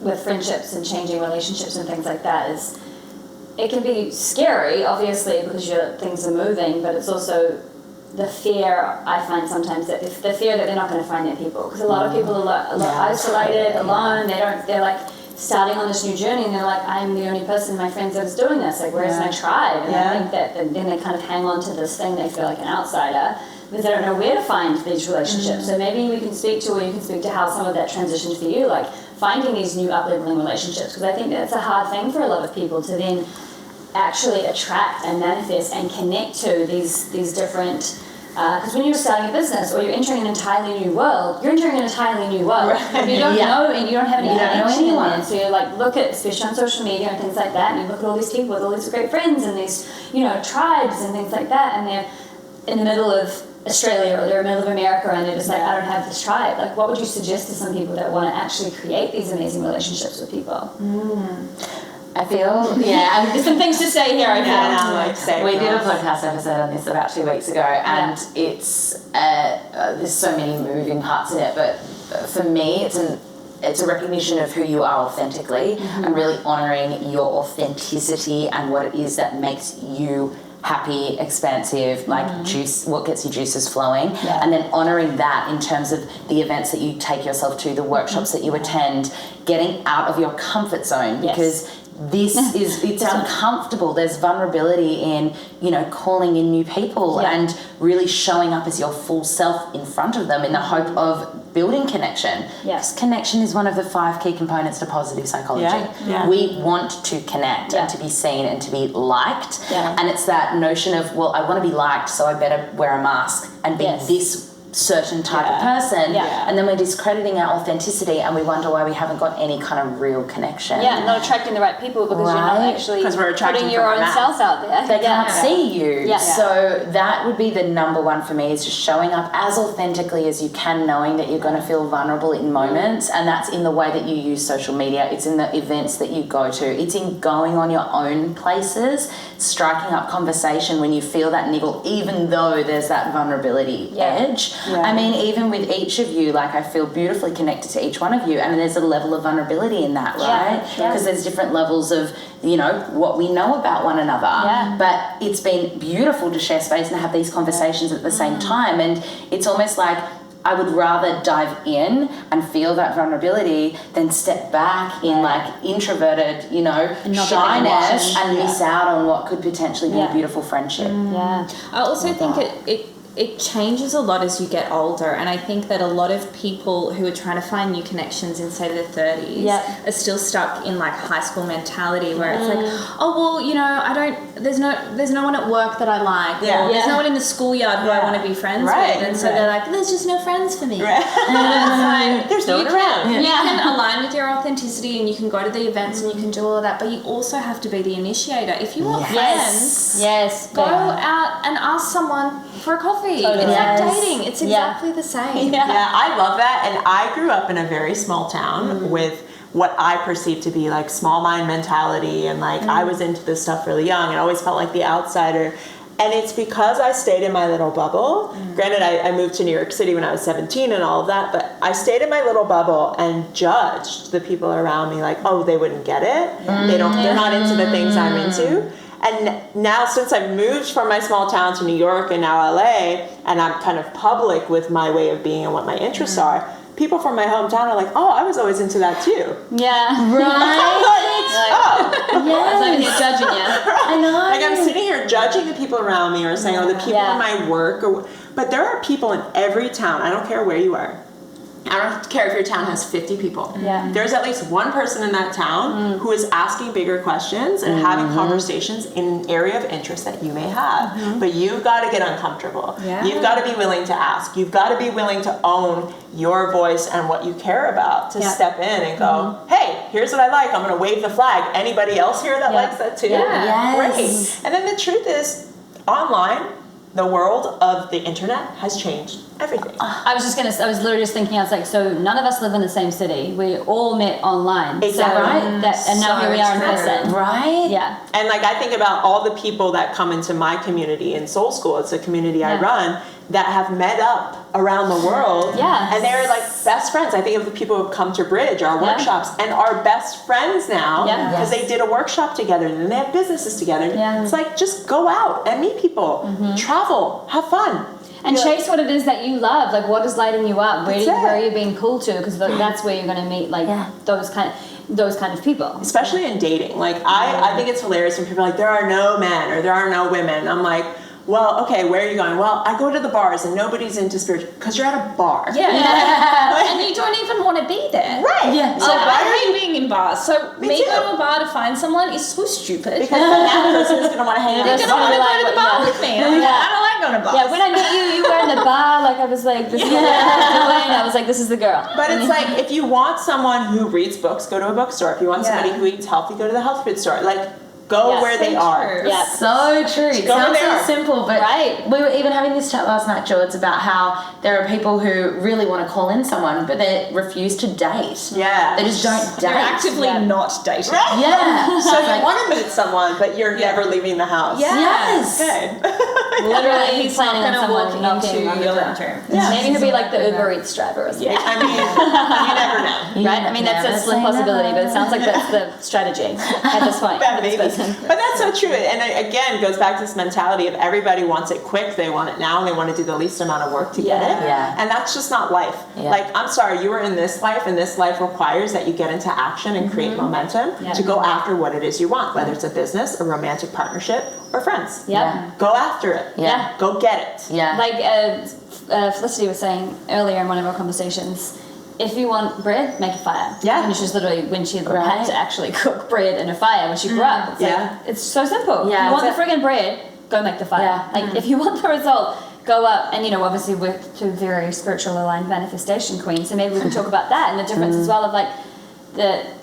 with friendships and changing relationships and things like that is it can be scary, obviously, because things are moving, but it's also the fear, I find sometimes, that the fear that they're not going to find their people, because a lot of people are isolated, alone. They're starting on this new journey, and they're I'm the only person in my friends that is doing this. Where's my tribe? And I think that then they kind of hang on to this thing. They feel like an outsider because they don't know where to find these relationships. So maybe we can speak to, or you can speak to how some of that transitioned for you, finding these new up-leveling relationships, because I think that's a hard thing for a lot of people to then actually attract and manifest and connect to these different. Because when you're starting a business or you're entering an entirely new world, you're entering an entirely new world. Right. You don't know, and you don't have any connection in there. So you look at, especially on social media and things like that, and you look at all these people with all these great friends and these, tribes and things like that, and they're in the middle of Australia or they're in the middle of America, and they're just I don't have this tribe. What would you suggest to some people that want to actually create these amazing relationships with people? I feel, there's some things to say here. I feel. We did a podcast episode on this about 2 weeks ago, and it's there's so many moving parts in it. But for me, it's a recognition of who you are authentically, and really honouring your authenticity and what it is that makes you happy, expansive, juice, what gets your juices flowing, and then honouring that in terms of the events that you take yourself to, the workshops that you attend, getting out of your comfort zone, because it's uncomfortable. There's vulnerability in, calling in new people and really showing up as your full self in front of them in the hope of building connection. Yes. Connection is one of the 5 key components to positive psychology. We want to connect and to be seen and to be liked. And it's that notion of, well, I want to be liked, so I better wear a mask and be this certain type of person, Yeah. and then we're discrediting our authenticity, and we wonder why we haven't got any kind of real connection. Yeah, not attracting the right people because you're not Right. actually 'Cause we're attracting putting your from own our mouth. self out there. They can't see you. Yeah. So that would be the number one for me, is just showing up as authentically as you can, knowing that you're going to feel vulnerable in moments, and that's in the way that you use social media. It's in the events that you go to. It's in going on your own places, striking up conversation when you feel that niggle, even though there's that vulnerability edge. Yeah. I mean, even with each of you, like I feel beautifully connected to each one of you, and there's a level of vulnerability in that, right? Yeah. Because there's different levels of, you know, what we know about one another. Yeah. But it's been beautiful to share space and have these conversations at the same time. And it's almost like I would rather dive in and feel that vulnerability than step back in like introverted, you know, shyness and miss out on what could potentially be a beautiful friendship. Yeah. I also think it changes a lot as you get older, and I think that a lot of people who are trying to find new connections in, say, their 30s are still stuck in like high school mentality where it's like, oh well, you know, there's no one at work that I like, or there's no one in the schoolyard who I want to be friends with, and so they're like, there's just no friends for me. There's no one around. You can align with your authenticity and you can go to the events and you can do all of that, but you also have to be the initiator. If you want friends, go out and ask someone for a coffee. Totally. It's like dating. It's exactly the same. Yeah, I love that. And I grew up in a very small town with what I perceived to be like small mind mentality, and like I was into this stuff really young and always felt like the outsider. And it's because I stayed in my little bubble. Granted, I moved to New York City when I was 17 and all of that, but I stayed in my little bubble and judged the people around me like, oh, they wouldn't get it. They're not into the things I'm into. And now, since I've moved from my small town to New York and now LA, and I'm kind of public with my way of being and what my interests are, people from my hometown are like, oh, I was always into that too. Yeah. Right. He's judging you. I know. Like I'm sitting here judging the people around me or saying, oh, the people in my work. But there are people in every town. I don't care where you are. I don't care if your town has 50 people. Yeah. There's at least one person in that town who is asking bigger questions and having conversations in an area of interest that you may have. But you've got to get uncomfortable. Yeah. You've got to be willing to ask. You've got to be willing to own your voice and what you care about, to step in and go, hey, here's what I like. I'm going to wave the flag. Anybody else here that likes that too? Yes. Great. And then the truth is, online, the world of the internet has changed everything. I was literally just thinking, I was like, so none of us live in the same city. We all met online. Exactly. So and now here we are in person. Right? Yeah. And like I think about all the people that come into my community in Soul School. It's a community I run that have met up around the world. Yeah. And they're like best friends. I think of the people who have come to Bridge, our workshops, and are best friends now because they did a workshop together and they have businesses together. Yeah. It's like, just go out and meet people, travel, have fun. And chase what it is that you love. Like, what is lighting you up? Where are you being pulled to? Because that's where you're going to meet like those kind of people. Especially in dating. Like I think it's hilarious when people are like, there are no men or there are no women. I'm like, well, okay, where are you going? Well, I go to the bars and nobody's into spiritual, because you're at a bar. Yeah. And you don't even want to be there. Right. Yeah. So I hate being in bars. So me going to a bar to find someone is so stupid. Because then that person's going to want to hang out. They're going to want to go to the bar with me. I'm like, I don't like going to bars. Yeah, when I met you were in the bar. Like, I was like, this is what I'm doing. I was like, this is the girl. But it's like, if you want someone who reads books, go to a bookstore. If you want somebody who eats healthy, go to the health food store. Like, go where they are. Yeah. So true. It Go where sounds they so are. simple, but we were even having this chat last night, George, about how there are people who really want to call in someone, but they refuse to date. Yeah. They just don't date. They're actively not dating. Yeah. So you want to meet someone, but you're never leaving the house. Yes. Okay. Literally, he's not planning on gonna someone walk knocking into on the your door. bedroom. Yeah. Maybe he'll be like the Uber Eats driver or something. I mean, you never know. Right? I mean, that's a Never slim say possibility, never. but it sounds like that's the strategy at this point. That for this maybe. person. But that's so true. And it, again, goes back to this mentality of everybody wants it quick. They want it now and they want to do the least amount of work to get it. Yeah. And that's just not life. Yeah. Like, I'm sorry, you were in this life, and this life requires that you get into action and create momentum to go after what it is you want, whether it's a business, a romantic partnership, or friends. Yeah. Go after it. Yeah. Go get it. Yeah. Like Felicity was saying earlier in one of our conversations, if you want bread, make a fire. Yeah. And she's literally, when she Right. had to actually cook bread in a fire when she grew up. It's like, it's so simple. Yeah, You want the exactly. friggin' bread, go make the fire. Yeah. Like, if you want the result, go up, and obviously we're two very spiritual aligned manifestation queens, so maybe we can talk about that and the difference as well of like the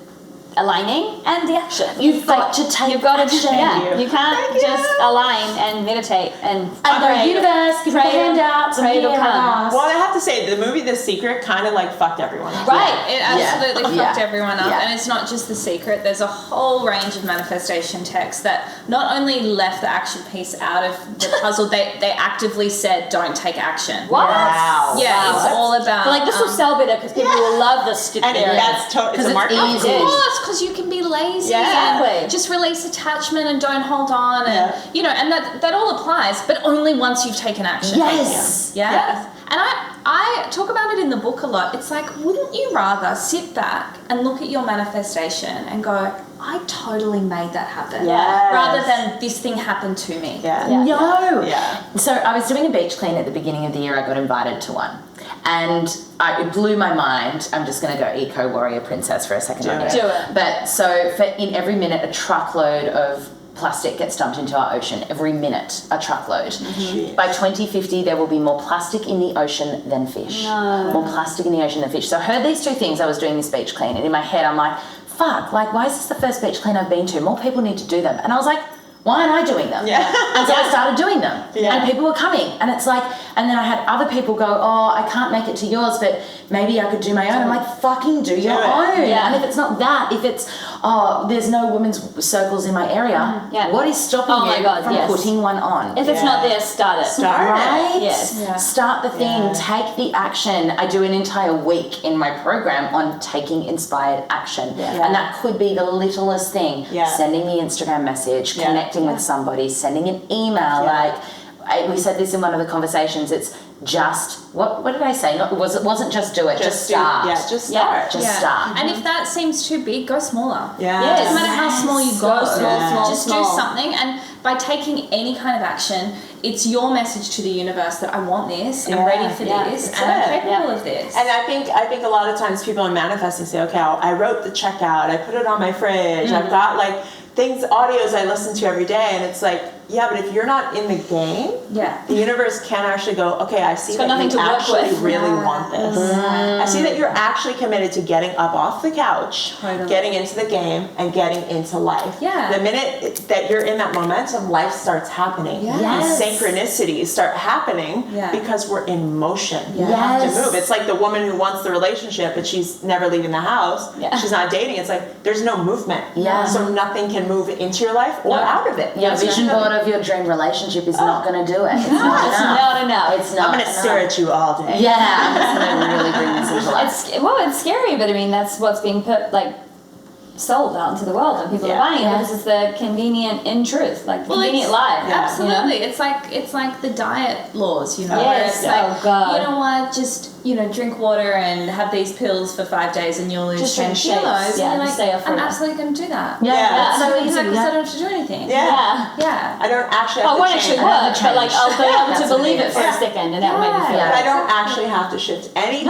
aligning and the action. You've got to take action. You can't just align and meditate and the universe, give me handouts, pray it'll come. Well, I have to say, the movie The Secret kind of like fucked everyone up. Right. It absolutely fucked everyone up. Yeah. And it's not just The Secret. There's a whole range of manifestation texts that not only left the action piece out of the puzzle, they actively said, don't take action. What? Wow. Yeah, it's all about... But like, this will sell better because people will love this stupid And area. that's it's a market. Of course, because you can be lazy Exactly. and just release attachment and don't hold on, and and that all applies, but only once you've taken action. Yes. Yeah. Yes. And I talk about it in the book a lot. It's like, wouldn't you rather sit back and look at your manifestation and go, I totally made that happen, Yes. rather than this thing happened to me. No. Yeah. So I was doing a beach clean at the beginning of the year. I got invited to one. And it blew my mind. I'm just going to go eco warrior princess for a second. Do it. But so in every minute, a truckload of plastic gets dumped into our ocean. Every minute, a truckload. Mm-hmm. By 2050, there will be more plastic in the ocean than fish. No. More plastic in the ocean than fish. So I heard these two things. I was doing this beach clean, and in my head, I'm like, fuck, like, why is this the first beach clean I've been to? More people need to do them. And I was like, why aren't I doing them? Yeah. And so I started doing them. Yeah. And people were coming. And it's like, and then I had other people go, oh, I can't make it to yours, but maybe I could do my own. I'm like, fucking do your own. Yeah. And if it's not that, if it's, oh, there's no women's circles in my area, what is stopping you from putting one on? If it's not there, start it. Right? Yes. Yeah. Start the thing, take the action. I do an entire week in my program on taking inspired action. And that could be the littlest thing. Sending the Instagram message, connecting with somebody, sending an email. We said this in one of the conversations, it's just, what did I say? It wasn't just do it, just start. Just start. Just start. And if that seems too big, go smaller. Yeah. It doesn't matter how small you go. Small, just small. do something, and by taking any kind of action, it's your message to the universe that I want this, I'm ready for this, and I'm capable of this. And I think a lot of times people in manifesting say, okay, I wrote the checkout, I put it on my fridge, I've got like audios I listen to every day, and it's like, yeah, but if you're not in the game, the universe can actually go, okay, I see that you actually really want this. I see that you're actually committed to getting up off the couch, getting into the game, and getting into life. The minute that you're in that momentum, life starts happening. And synchronicities start happening because we're in motion to move. It's like the woman who wants the relationship, but she's never leaving the house. She's not dating. It's like, there's no movement. So nothing can move into your life or out of it. Your vision board of your dream relationship is not going to do it. It's not enough. It's not. I'm going to stare at you all day. Yeah, I'm just going to really bring this into life. It's scary, but I mean, that's what's being put, sold out into the world, and people are buying it because it's the convenient in truth, convenient life. Absolutely. It's like the diet laws, where Yes. it's like, God. you know what, just drink water and have these pills for 5 days and you'll lose Just 10 drink shakes. kilos. Yeah, And you're stay like, off I'm forever. absolutely going to do that. It's so easy. Because I don't have to do anything. Yeah. I don't actually I have won't to actually change. work, but I'll be able to That's believe what it for a second, and that will make me feel But better. I don't actually have to shift anything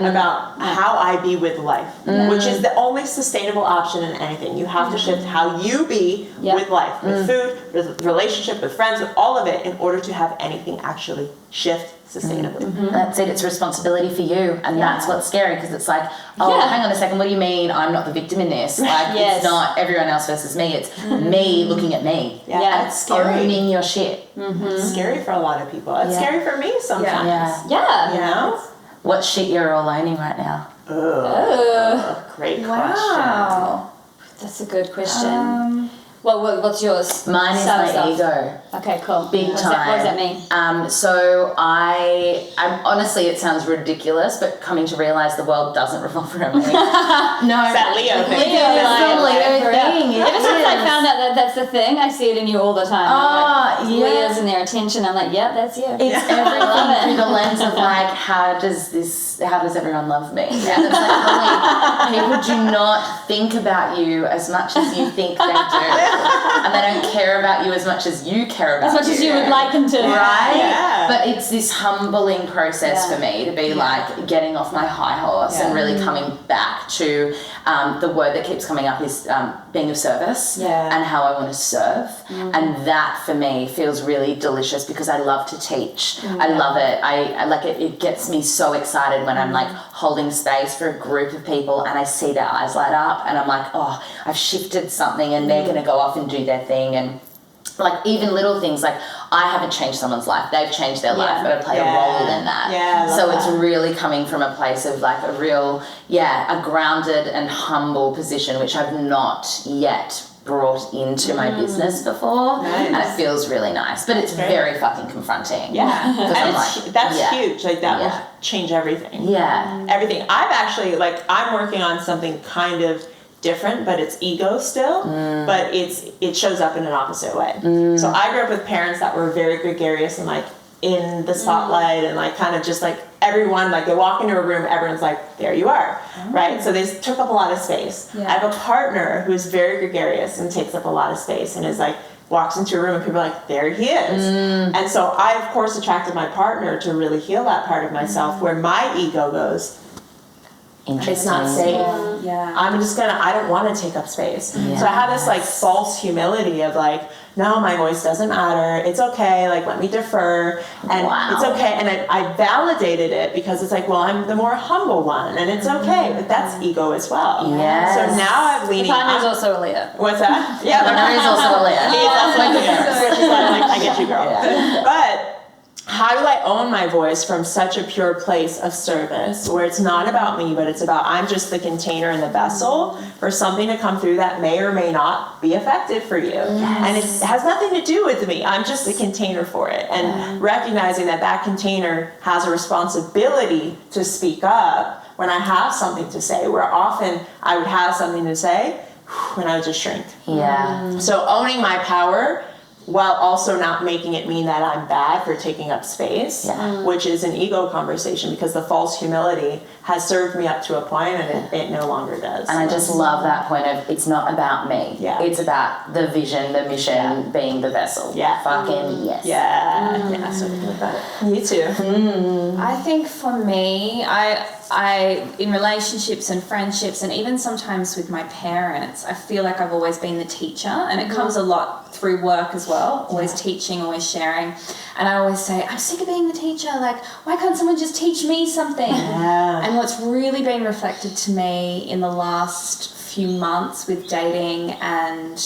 about how I be with life, which is the only sustainable option in anything. You have to shift how you be with life, with food, with relationship, with friends, with all of it, in order to have anything actually shift sustainably. That's it. It's responsibility for you, and that's what's scary, because it's like, hang on a second. What do you mean I'm not the victim in this? It's not everyone else versus me. It's me looking at me. It's scary. Owning your shit. It's scary for a lot of people. It's scary for me sometimes. Yeah. You know? What shit you're all owning right now? Great question. Wow. That's a good question. What's yours? Mine is my ego. Okay, cool. Big time. What does that mean? So I'm honestly, it sounds ridiculous, but coming to realize the world doesn't revolve around me. No, It's that Leo thing. Leo thing. Ever since I found out that that's the thing, I see it in you all the time. Leos and their attention. I'm like, that's you. It's everything through the lens of how how does everyone love me? And it's like, Hollie, people do not think about you as much as you think they do. And they don't care about you as much as you care about as much as you would like them to. Right? Yeah. But it's this humbling process for me to be like getting off my high horse and really coming back to the word that keeps coming up is being of service and how I want to serve. And that for me feels really delicious because I love to teach. I love it. I like it. It gets me so excited when I'm like holding space for a group of people and I see their eyes light up and I'm like, oh, I've shifted something and they're going to go off and do their thing. And like even little things like I haven't changed someone's life, they've changed their life, but I play a role in that. So it's really coming from a place of like a real, a grounded and humble position, which I've not yet brought into my business before. And it feels really nice, but it's very fucking confronting. And that's huge. Like that will change everything. Everything. I've actually, like, I'm working on something kind of different, but it's ego still, but it shows up in an opposite way. So I grew up with parents that were very gregarious and like in the spotlight and like kind of just like everyone, like they walk into a room, everyone's like, there you are, right? So they took up a lot of space. I have a partner who's very gregarious and takes up a lot of space and is like, walks into a room and people are like, there he is. And so I, of course, attracted my partner to really heal that part of myself where my ego goes, it's not safe. I don't want to take up space. So I have this like false humility of like, no, my voice doesn't matter. It's okay. Like, let me defer. And it's okay. And I validated it because it's like, well, I'm the more humble one and it's okay. But that's ego as well. So now I'm leaning. My partner's also a Leo. What's that? Yeah. He's also a Leo. He's also a Leo. I get you, girl. But how do I own my voice from such a pure place of service where it's not about me, but it's about I'm just the container and the vessel for something to come through that may or may not be effective for you. And it has nothing to do with me. I'm just the container for it. And recognizing that that container has a responsibility to speak up when I have something to say, where often I would have something to say and I would just shrink. So owning my power while also not making it mean that I'm bad for taking up space, which is an ego conversation because the false humility has served me up to a point and it no longer does. And I just love that point of it's not about me. It's about the vision, the mission, being the vessel. Fucking yes. So think about it. You too. I think for me, I in relationships and friendships and even sometimes with my parents, I feel like I've always been the teacher and it comes a lot through work as well, always teaching, always sharing. And I always say, I'm sick of being the teacher, like, why can't someone just teach me something? And what's really been reflected to me in the last few months with dating and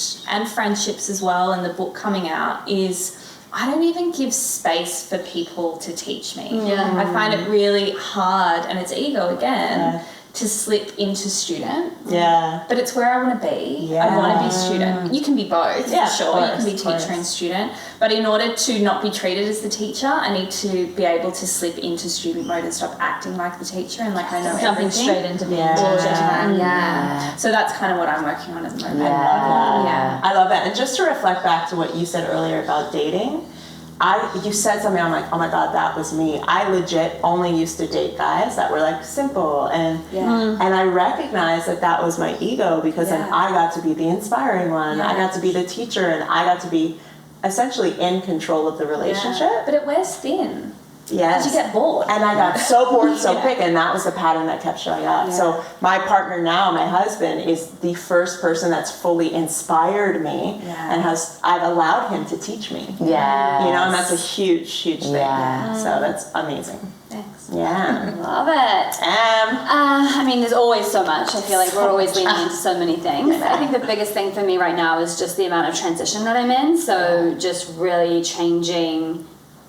friendships as well and the book coming out is I don't even give space for people to teach me. I find it really hard, and it's ego again, to slip into student. But it's where I want to be. I want to be student. You can be both, for sure. You can be teacher and student. But in order to not be treated as the teacher, I need to be able to slip into student mode and stop acting like the teacher and like I know jumping everything. straight into being all the teacher. time. So that's kind of what I'm working on at the moment. I love that. And just to reflect back to what you said earlier about dating, you said something, I'm like, oh my God, that was me. I legit only used to date guys that were like simple and I recognized that was my ego because then I got to be the inspiring one. I got to be the teacher and I got to be essentially in control of the relationship. But it wears thin. Yes. Because you get bored. And I got so bored so quick, and that was the pattern that kept showing up. So my partner now, my husband, is the first person that's fully inspired me and I've allowed him to teach me. You know, and that's a huge, huge thing. So that's amazing. Thanks. Love it. I mean, there's always so much. I feel like we're always leaning into so many things. I think the biggest thing for me right now is just the amount of transition that I'm in. So just really changing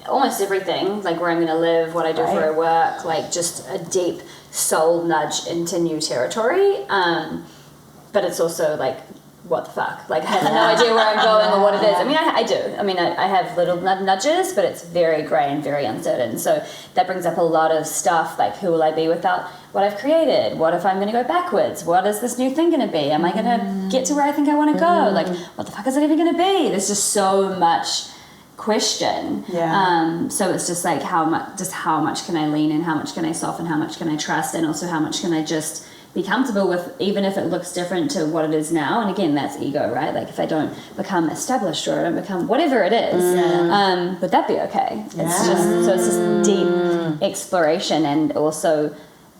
almost everything, like where I'm going to live, what I do for work, like just a deep soul nudge into new territory. But it's also like, what the fuck? Like, I have no idea where I'm going or what it is. I mean, I do. I mean, I have little nudges, but it's very grey and very uncertain. So that brings up a lot of stuff, like who will I be without what I've created? What if I'm going to go backwards? What is this new thing going to be? Am I going to get to where I think I want to go? Like, what the fuck is it even going to be? There's just so much question. So it's just like how much can I lean in, how much can I soften, how much can I trust, and also how much can I just be comfortable with, even if it looks different to what it is now. And again, that's ego, right? Like if I don't become established or I don't become whatever it is, would that be okay? It's just deep exploration, and also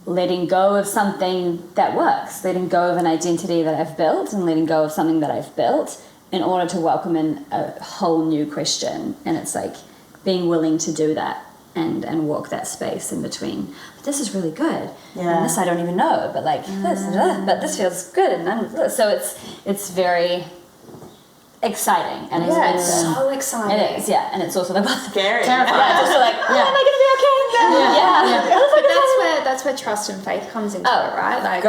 letting go of something that works, letting go of an identity that I've built, and letting go of something that I've built in order to welcome in a whole new question. And it's like being willing to do that and walk that space in between. But this is really good, and this I don't even know, but like but this feels good, and so it's very exciting, and it's so exciting. It is, and it's also like scary. Terrifying. It's also like, am I gonna be okay? But that's where trust and faith comes into it, right? Like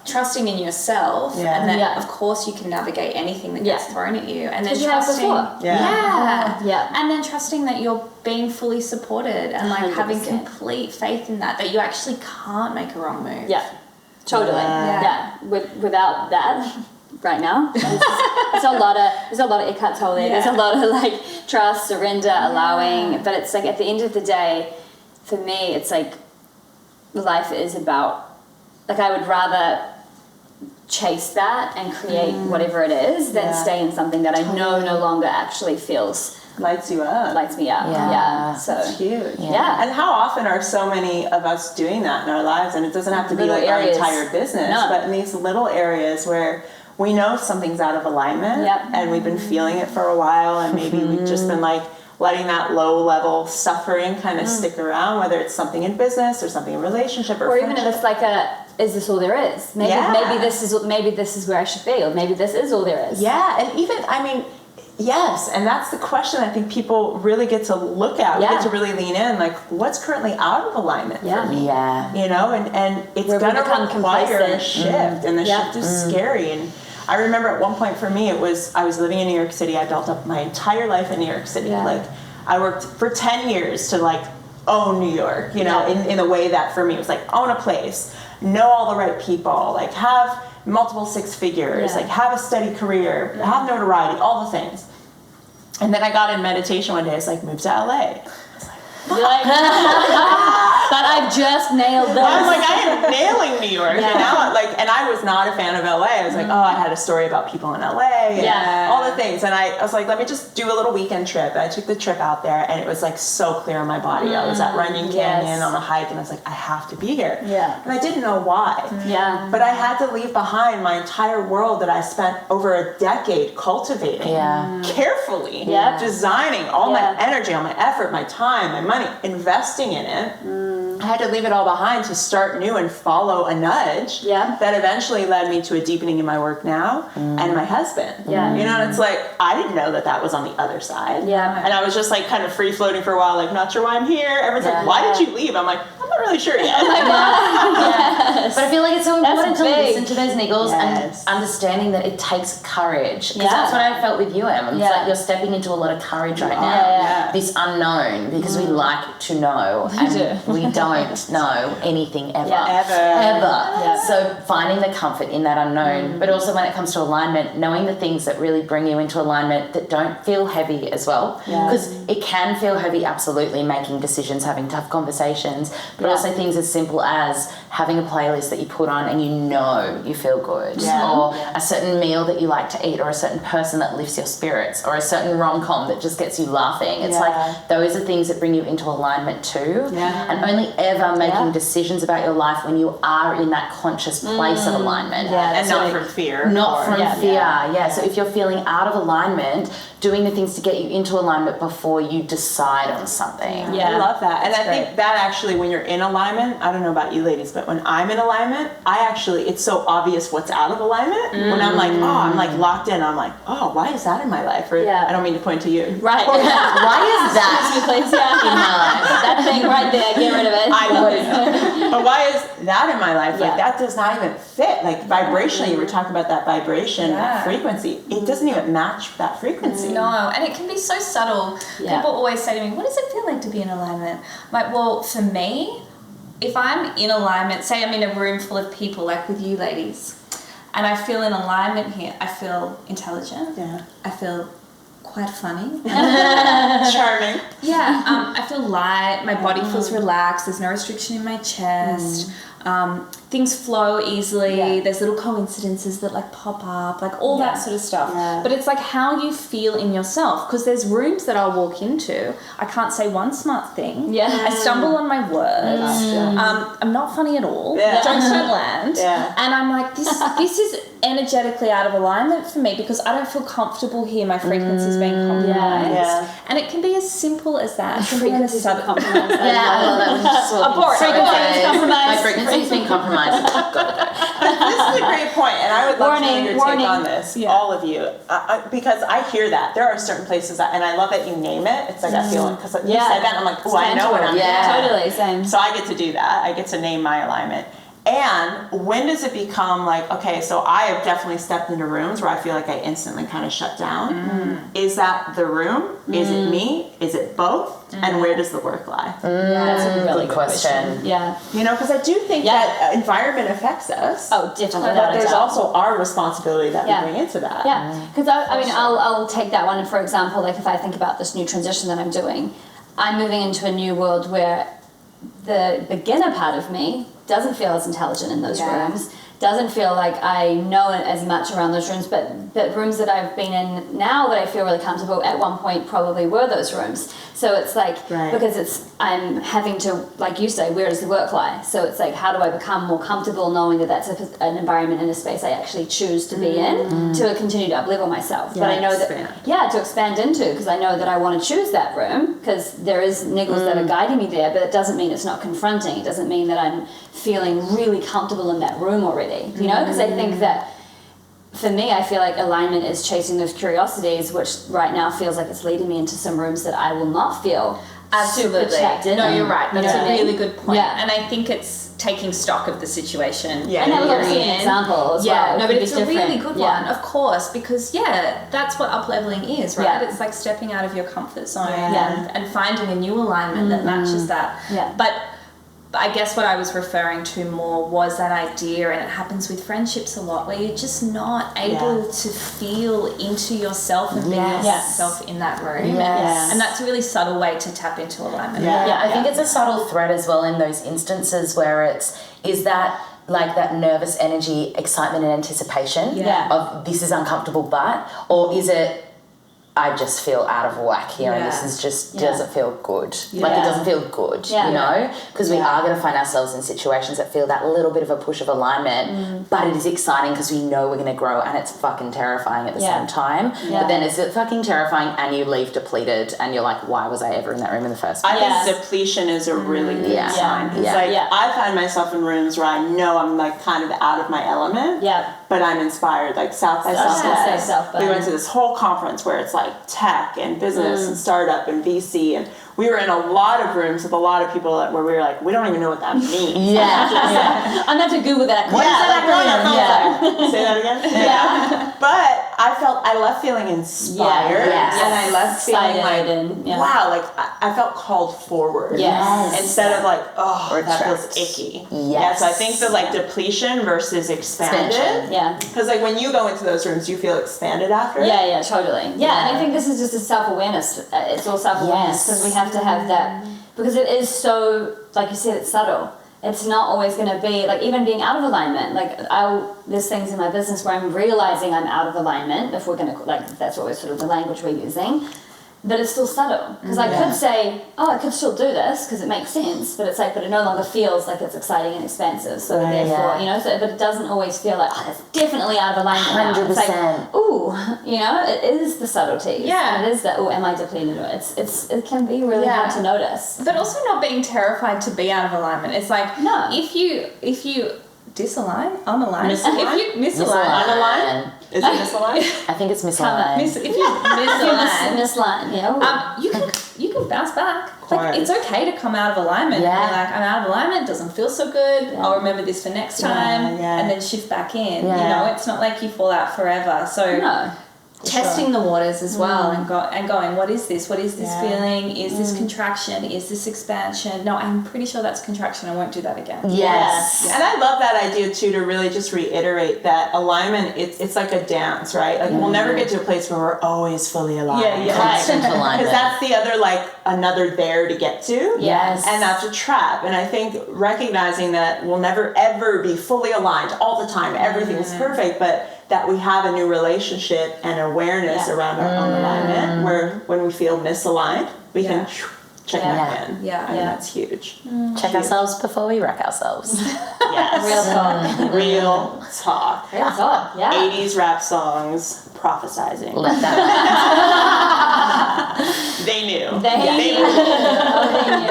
trusting in yourself, and then of course you can navigate anything that gets thrown at you, and then trusting, and then trusting that you're being fully supported, and like 100%. Having complete faith in that you actually can't make a wrong move. Without that, right now, there's a lot of Eckhart Tolle. There's a lot of like trust, surrender, allowing. But it's like at the end of the day, for me, it's like life is about, like, I would rather chase that and create whatever it is than stay in something that I know no longer actually lights you up. Lights me up. So that's huge. And how often are so many of us doing that in our lives? And it doesn't have to be like our entire business, but in these little areas where we know something's out of alignment, and we've been feeling it for a while, and maybe we've just been like letting that low level suffering kind of stick around, whether it's something in business or something in relationship or even if it's like is this all there is? Maybe this is where I should be, or maybe this is all there is. And even, I mean, yes, and that's the question I think people really get to look at. We get to really lean in, like, what's currently out of alignment for me? You know, and it's going to require a shift, and the shift is scary. And I remember at one point for me, I was living in New York City. I built up my entire life in New York City. Like, I worked for 10 years to like own New York, you know, in a way that for me was like own a place, know all the right people, like have multiple six figures, like have a steady career, have notoriety, all the things. And then I got in meditation one day. I was like, move to LA. You're like, but I've just nailed this. I was like, I am nailing New York. And now, like, and I was not a fan of LA. I was like, I had a story about people in LA and all the things. And I was like, let me just do a little weekend trip. And I took the trip out there, and it was like so clear in my body. I was at Runyon Canyon on a hike, and I was like, I have to be here. And I didn't know why. But I had to leave behind my entire world that I spent over a decade cultivating carefully, designing all my energy, all my effort, my time, my money, investing in it. I had to leave it all behind to start new and follow a nudge that eventually led me to a deepening in my work now and my husband. You know, and it's like, I didn't know that was on the other side. And I was just like kind of free floating for a while, like, not sure why I'm here. Everyone's like, why did you leave? I'm like, I'm not really sure yet. But I feel like it's so important to listen to those niggles and understanding that it takes courage. Because that's what I felt with you, Em. It's like you're stepping into a lot of courage right now. This unknown, because we like to know, and we don't know anything ever. So finding the comfort in that unknown, but also when it comes to alignment, knowing the things that really bring you into alignment that don't feel heavy as well. Because it can feel heavy, absolutely, making decisions, having tough conversations, but also things as simple as having a playlist that you put on and you know you feel good, or a certain meal that you like to eat, or a certain person that lifts your spirits, or a certain rom-com that just gets you laughing. It's like those are things that bring you into alignment too. And only ever making decisions about your life when you are in that conscious place of alignment. And so not from fear. Not from fear. So if you're feeling out of alignment, doing the things to get you into alignment before you decide on something. I love that. And I think that actually, when you're in alignment, I don't know about you ladies, but when I'm in alignment, it's so obvious what's out of alignment. When I'm like, I'm like locked in, I'm like, why is that in my life? Or I don't mean to point to you. Right. Why is that in my life? That thing right there, get rid of it. I know. But why is that in my life? Like, that does not even fit. Like, vibrationally, you were talking about that vibration, that frequency. It doesn't even match that frequency. No, and it can be so subtle. People always say to me, what does it feel like to be in alignment? I'm like, well, for me, if I'm in alignment, say I'm in a room full of people, like with you ladies, and I feel in alignment here, I feel intelligent. I feel quite funny. Charming. Yeah, I feel light. My body feels relaxed. There's no restriction in my chest. Things flow easily. Yeah. There's little coincidences that like pop up, like all that sort of stuff. Yeah. But it's like how you feel in yourself, because there's rooms that I'll walk into. I can't say one smart thing. Yeah. I stumble on my words. I'm not funny at all. Yeah. Jokes don't land. Yeah. And I'm like, this is energetically out of alignment for me because I don't feel comfortable here. My frequency's being compromised. Yeah. And it can be as simple as that. Frequency's compromised. Yeah, I love that when you just walk Abort. in. Frequency's compromised. My frequency's been compromised. I've got to go. This is a great point, and I would love to know your Warning. take on this, all of you, because I hear that there are certain places that, and I love that you name it. It's like I feel it because you said that, and I'm like, oh, I know what I'm doing. Totally, same. So I get to do that. I get to name my alignment. And when does it become like, okay, so I have definitely stepped into rooms where I feel like I instantly kind of shut down. Is that the room? Is it me? Is it both? And where does the work lie? That's a really Good question. Yeah. You know, because I do think that environment affects us. Oh, definitely. But there's also our responsibility that we bring into that. Yeah, because I mean, I'll take that one. For example, like if I think about this new transition that I'm doing, I'm moving into a new world where the beginner part of me doesn't feel as intelligent in those rooms, doesn't feel like I know as much around those rooms, but rooms that I've been in now that I feel really comfortable at one point probably were those rooms. So it's like, because I'm having to, like you say, where does the work lie? So it's like, how do I become more comfortable knowing that that's an environment and a space I actually choose to be in to continue to up-level myself. But I know that, to expand into, because I know that I want to choose that room because there is niggles that are guiding me there, but it doesn't mean it's not confronting. It doesn't mean that I'm feeling really comfortable in that room already, you know, because I think that for me, I feel like alignment is chasing those curiosities, which right now feels like it's leading me into some rooms that I will not feel super checked in. No, you're right. That's a really good point. Yeah. And I think it's taking stock of the situation. Yeah. And that was obviously an example as well. No, but it's a really good Yeah. one, of course, because that's what up-leveling is, right? Yeah. It's like stepping out of your comfort zone Yeah. and finding a new alignment that matches that. Yeah. But I guess what I was referring to more was that idea, and it happens with friendships a lot, where you're just not able to feel into yourself and be yourself in that room. Yes. And that's a really subtle way to tap into alignment. Yeah, I think it's a subtle thread as well in those instances where is that like that nervous energy, excitement and anticipation of this is uncomfortable or is it I just feel out of whack here and this is just doesn't feel good. Like it doesn't feel good, you know? Because we are going to find ourselves in situations that feel that little bit of a push of alignment, but it is exciting because we know we're going to grow and it's fucking terrifying at the same time. But then is it fucking terrifying and you leave depleted and you're like, why was I ever in that room in the first place? I think depletion is a really good sign. It's I find myself in rooms where I know I'm like kind of out of my element. But I'm inspired, like South by Southwest. We went to this whole conference where it's like tech and business and startup and VC, and we were in a lot of rooms with a lot of people where we were like, we don't even know what that means. I'm going to Google that. What is that? Say that again? But I left feeling inspired, and I left feeling like, wow, like I felt called forward. Instead of like, oh, that feels icky. So I think the like depletion versus expanded. Because like when you go into those rooms, you feel expanded after. Yeah, totally. And I think this is just a self-awareness. It's all self-awareness because we have to have that, because it is so, like you said, it's subtle. It's not always going to be, like even being out of alignment, like there's things in my business where I'm realizing I'm out of alignment, if we're going to, like that's what we're sort of the language we're using, but it's still subtle. Because I could say, I could still do this because it makes sense, but it's like, but it no longer feels like it's exciting and expansive. So therefore, you know, but it doesn't always feel like, it's definitely out of alignment now. 100%. It's like, ooh, you know, it is the subtleties. Yeah. And it is that, am I depleted? It can be really hard to notice. But also not being terrified to be out of alignment. It's like, if you disalign, unalign, misalign? if you misalign, unalign. Is it misaligned? I think it's misaligned. if you misalign, misaligned, you can bounce back. Like it's okay to come out of alignment. Yeah. And be like, I'm out of alignment. Doesn't feel so good. I'll remember this for next time, and then shift back in. You know, it's not like you fall out forever. So testing the waters as well, and going, what is this feeling, is this contraction, is this expansion? No, I'm pretty sure that's contraction, I won't do that again. Yes. And I love that idea too, to really just reiterate that alignment, it's like a dance, right? Like we'll never get to a place where we're always fully aligned. Constant alignment. Because that's the other, like, another there to get to. Yes. And that's a trap. And I think recognizing that we'll never ever be fully aligned all the time, everything's perfect, but that we have a new relationship and awareness around our own alignment, where when we feel misaligned, we can check back in. Yeah. And that's huge. Check ourselves before we wreck ourselves. Yes. Real talk. Real talk. Real talk. Yeah. 80s rap songs prophesizing. Let that They knew. They knew.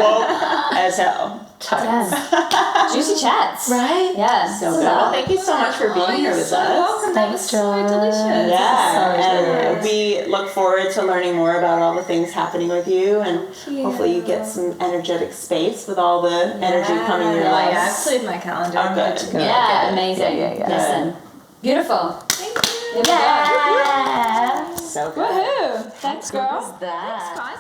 Woke as hell. Yes. Juicy chats. Right? Yeah. So good. Well, thank you so much for being here with us. Welcome. That was so delicious. Yeah, and we look forward to learning more about all the things happening with you, and hopefully you get some energetic space with all the energy coming your way. Yeah, I've cleared my calendar. Oh, good. Yeah, amazing. Yeah. Listen. Beautiful. Thank you. Yeah. So good. Woohoo. Thanks, girl. That. Guys,